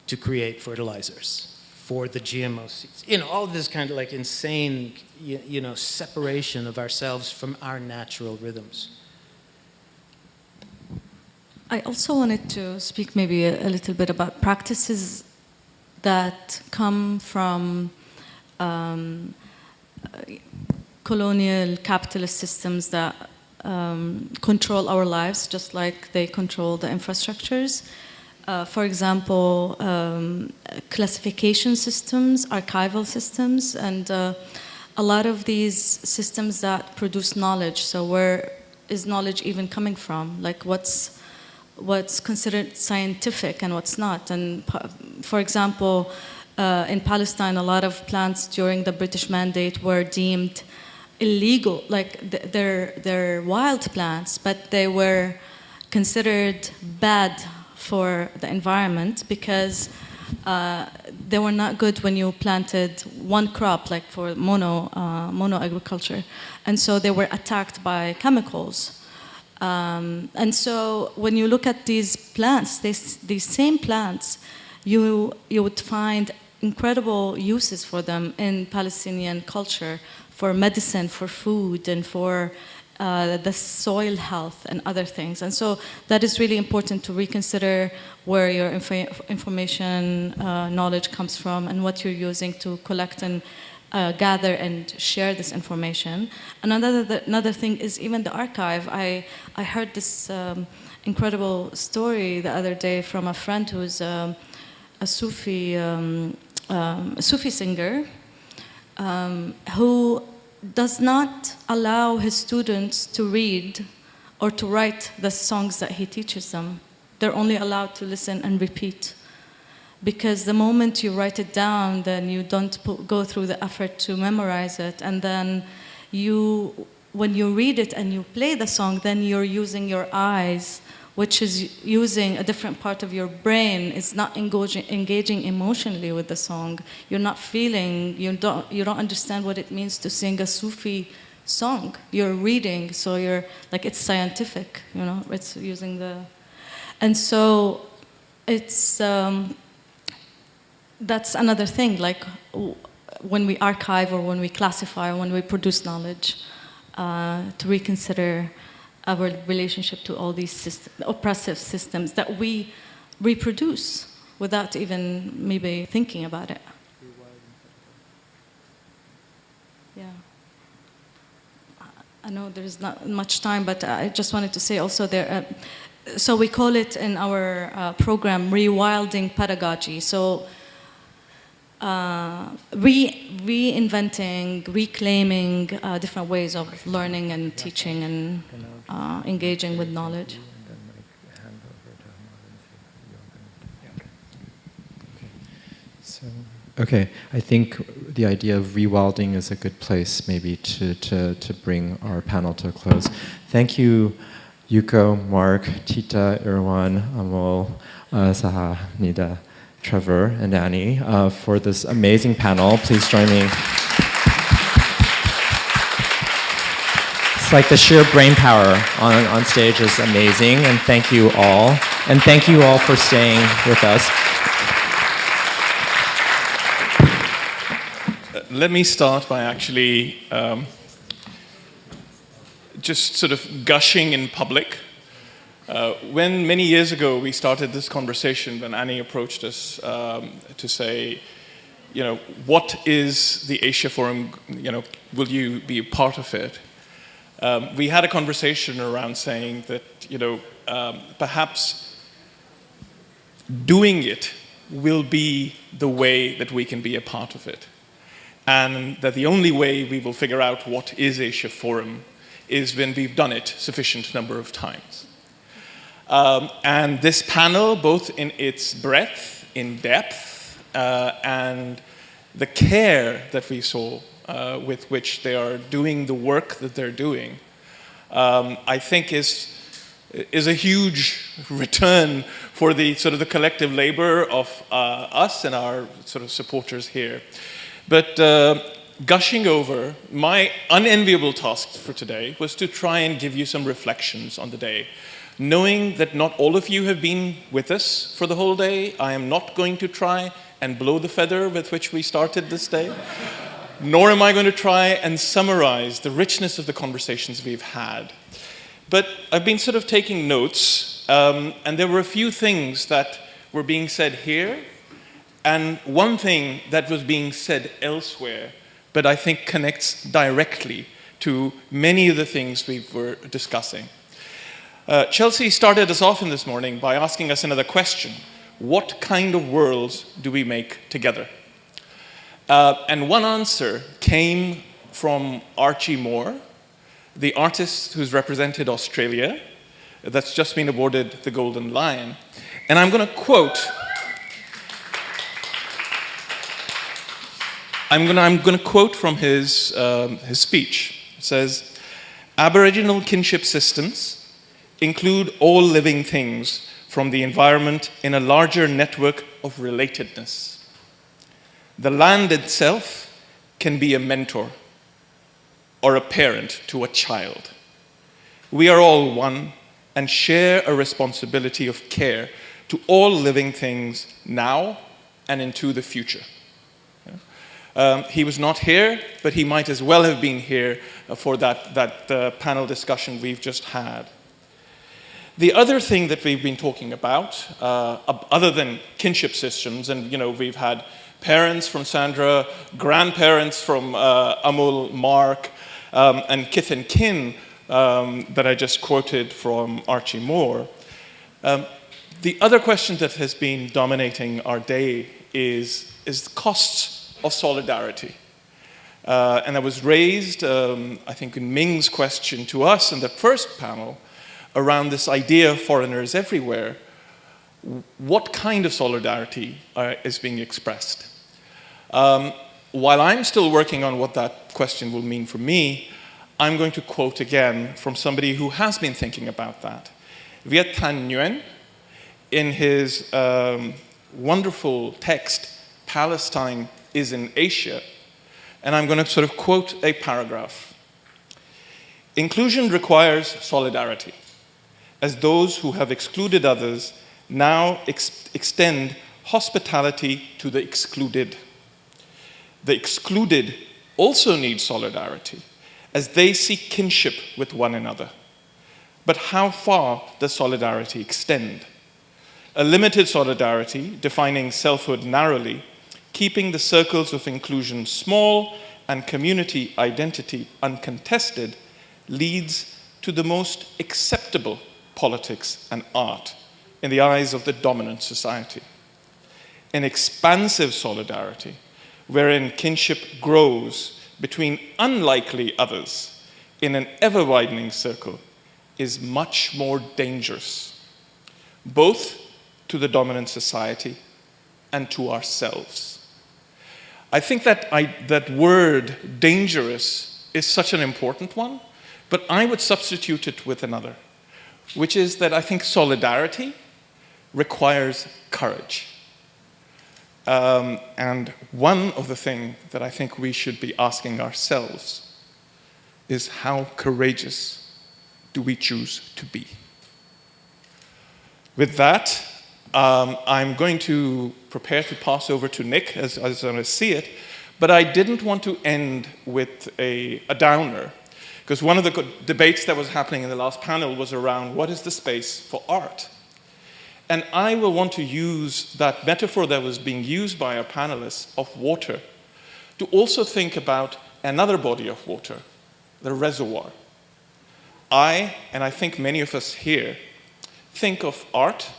to create fertilizers for the GMO seeds. You know, all of this kind of like insane, you know, separation of ourselves from our natural rhythms. I also wanted to speak maybe a little bit about practices that come from colonial capitalist systems that control our lives just like they control the infrastructures. For example, classification systems, archival systems, and a lot of these systems that produce knowledge. So where is knowledge even coming from? Like what's considered scientific and what's not. And for example, in Palestine, a lot of plants during the British Mandate were deemed illegal, like they're wild plants, but they were considered bad for the environment because they were not good when you planted one crop, like for mono agriculture. And so they were attacked by chemicals. And so when you look at these plants, these same plants, you would find incredible uses for them in Palestinian culture, for medicine, for food, and for the soil health and other things. And so that is really important to reconsider where your information knowledge comes from and what you're using to collect and gather and share this information. Another thing is even the archive. I heard this incredible story the other day from a friend who's a Sufi singer who does not allow his students to read or to write the songs that he teaches them. They're only allowed to listen and repeat. Because the moment you write it down, then you don't go through the effort to memorize it. And then when you read it and you play the song, then you're using your eyes, which is using a different part of your brain. It's not engaging emotionally with the song. You're not feeling, you don't understand what it means to sing a Sufi song. You're reading, so you're, like, it's scientific, you know, it's using the, and so it's, that's another thing, like when we archive or when we classify or when we produce knowledge, to reconsider our relationship to all these oppressive systems that we reproduce without even maybe thinking about it. Yeah. I know there's not much time, but I just wanted to say also there, so we call it in our program rewilding pedagogy. So reinventing, reclaiming different ways of learning and teaching and engaging with knowledge. Okay, I think the idea of rewilding is a good place maybe to bring our panel to a close. Thank you, Yuko, Mark, Tita, Irwan, Amol, Saha, Nida, Trevor, and Annie for this amazing panel. Please join me. It's like the sheer brain power on stage is amazing, and thank you all. And thank you all for staying with us. Let me start by actually just sort of gushing in public. When many years ago we started this conversation, when Annie approached us to say, you know, what is the Asia Forum, you know, will you be a part of it? We had a conversation around saying that, you know, perhaps doing it will be the way that we can be a part of it. And that the only way we will figure out what is Asia Forum is when we've done it sufficient number of times. And this panel, both in its breadth, in depth, and the care that we saw with which they are doing the work that they're doing, I think is a huge return for the sort of the collective labor of us and our sort of supporters here. But gushing over, my unenviable task for today was to try and give you some reflections on the day. Knowing that not all of you have been with us for the whole day, I am not going to try and blow the feather with which we started this day, nor am I going to try and summarize the richness of the conversations we've had. But I've been sort of taking notes, and there were a few things that were being said here, and one thing that was being said elsewhere, but I think connects directly to many of the things we were discussing. Chelsea started us off in this morning by asking us another question. What kind of worlds do we make together? And one answer came from Archie Moore, the artist who's represented Australia, that's just been awarded the Golden Lion. And I'm going to quote... I'm going to quote from his speech. It says, Aboriginal kinship systems include all living things from the environment in a larger network of relatedness. The land itself can be a mentor or a parent to a child. We are all one and share a responsibility of care to all living things now and into the future. He was not here, but he might as well have been here for that panel discussion we've just had. The other thing that we've been talking about, other than kinship systems, and you know, we've had parents from Sandra, grandparents from Amul, Mark, and kith and kin that I just quoted from Archie Moore. The other question that has been dominating our day is the costs of solidarity. And that was raised, I think, in Ming's question to us in the first panel around this idea of foreigners everywhere. What kind of solidarity is being expressed? While I'm still working on what that question will mean for me, I'm going to quote again from somebody who has been thinking about that. Viet Thanh Nguyen, in his wonderful text, Palestine is in Asia, and I'm going to sort of quote a paragraph. Inclusion requires solidarity, as those who have excluded others now extend hospitality to the excluded. The excluded also need solidarity, as they seek kinship with one another. But how far does solidarity extend? A limited solidarity, defining selfhood narrowly, keeping the circles of inclusion small and community identity uncontested, leads to the most acceptable politics and art in the eyes of the dominant society. An expansive solidarity, wherein kinship grows between unlikely others in an ever-widening circle, is much more dangerous, both to the dominant society and to ourselves. I think that that word, dangerous, is such an important one, but I would substitute it with another, which is that I think solidarity requires courage. And one of the things that I think we should be asking ourselves is how courageous do we choose to be? With that, I'm going to prepare to pass over to Nick as I see it, but I didn't want to end with a downer, because one of the debates that was happening in the last panel was around what is the space for art? And I will want to use that metaphor that was being used by our panelists of water to also think about another body of water, the reservoir. And I think many of us here, think of art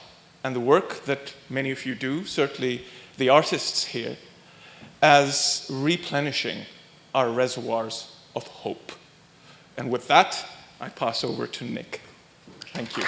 and the work that many of you do, certainly the artists here, as replenishing our reservoirs of hope. And with that, I pass over to Nick. Thank you.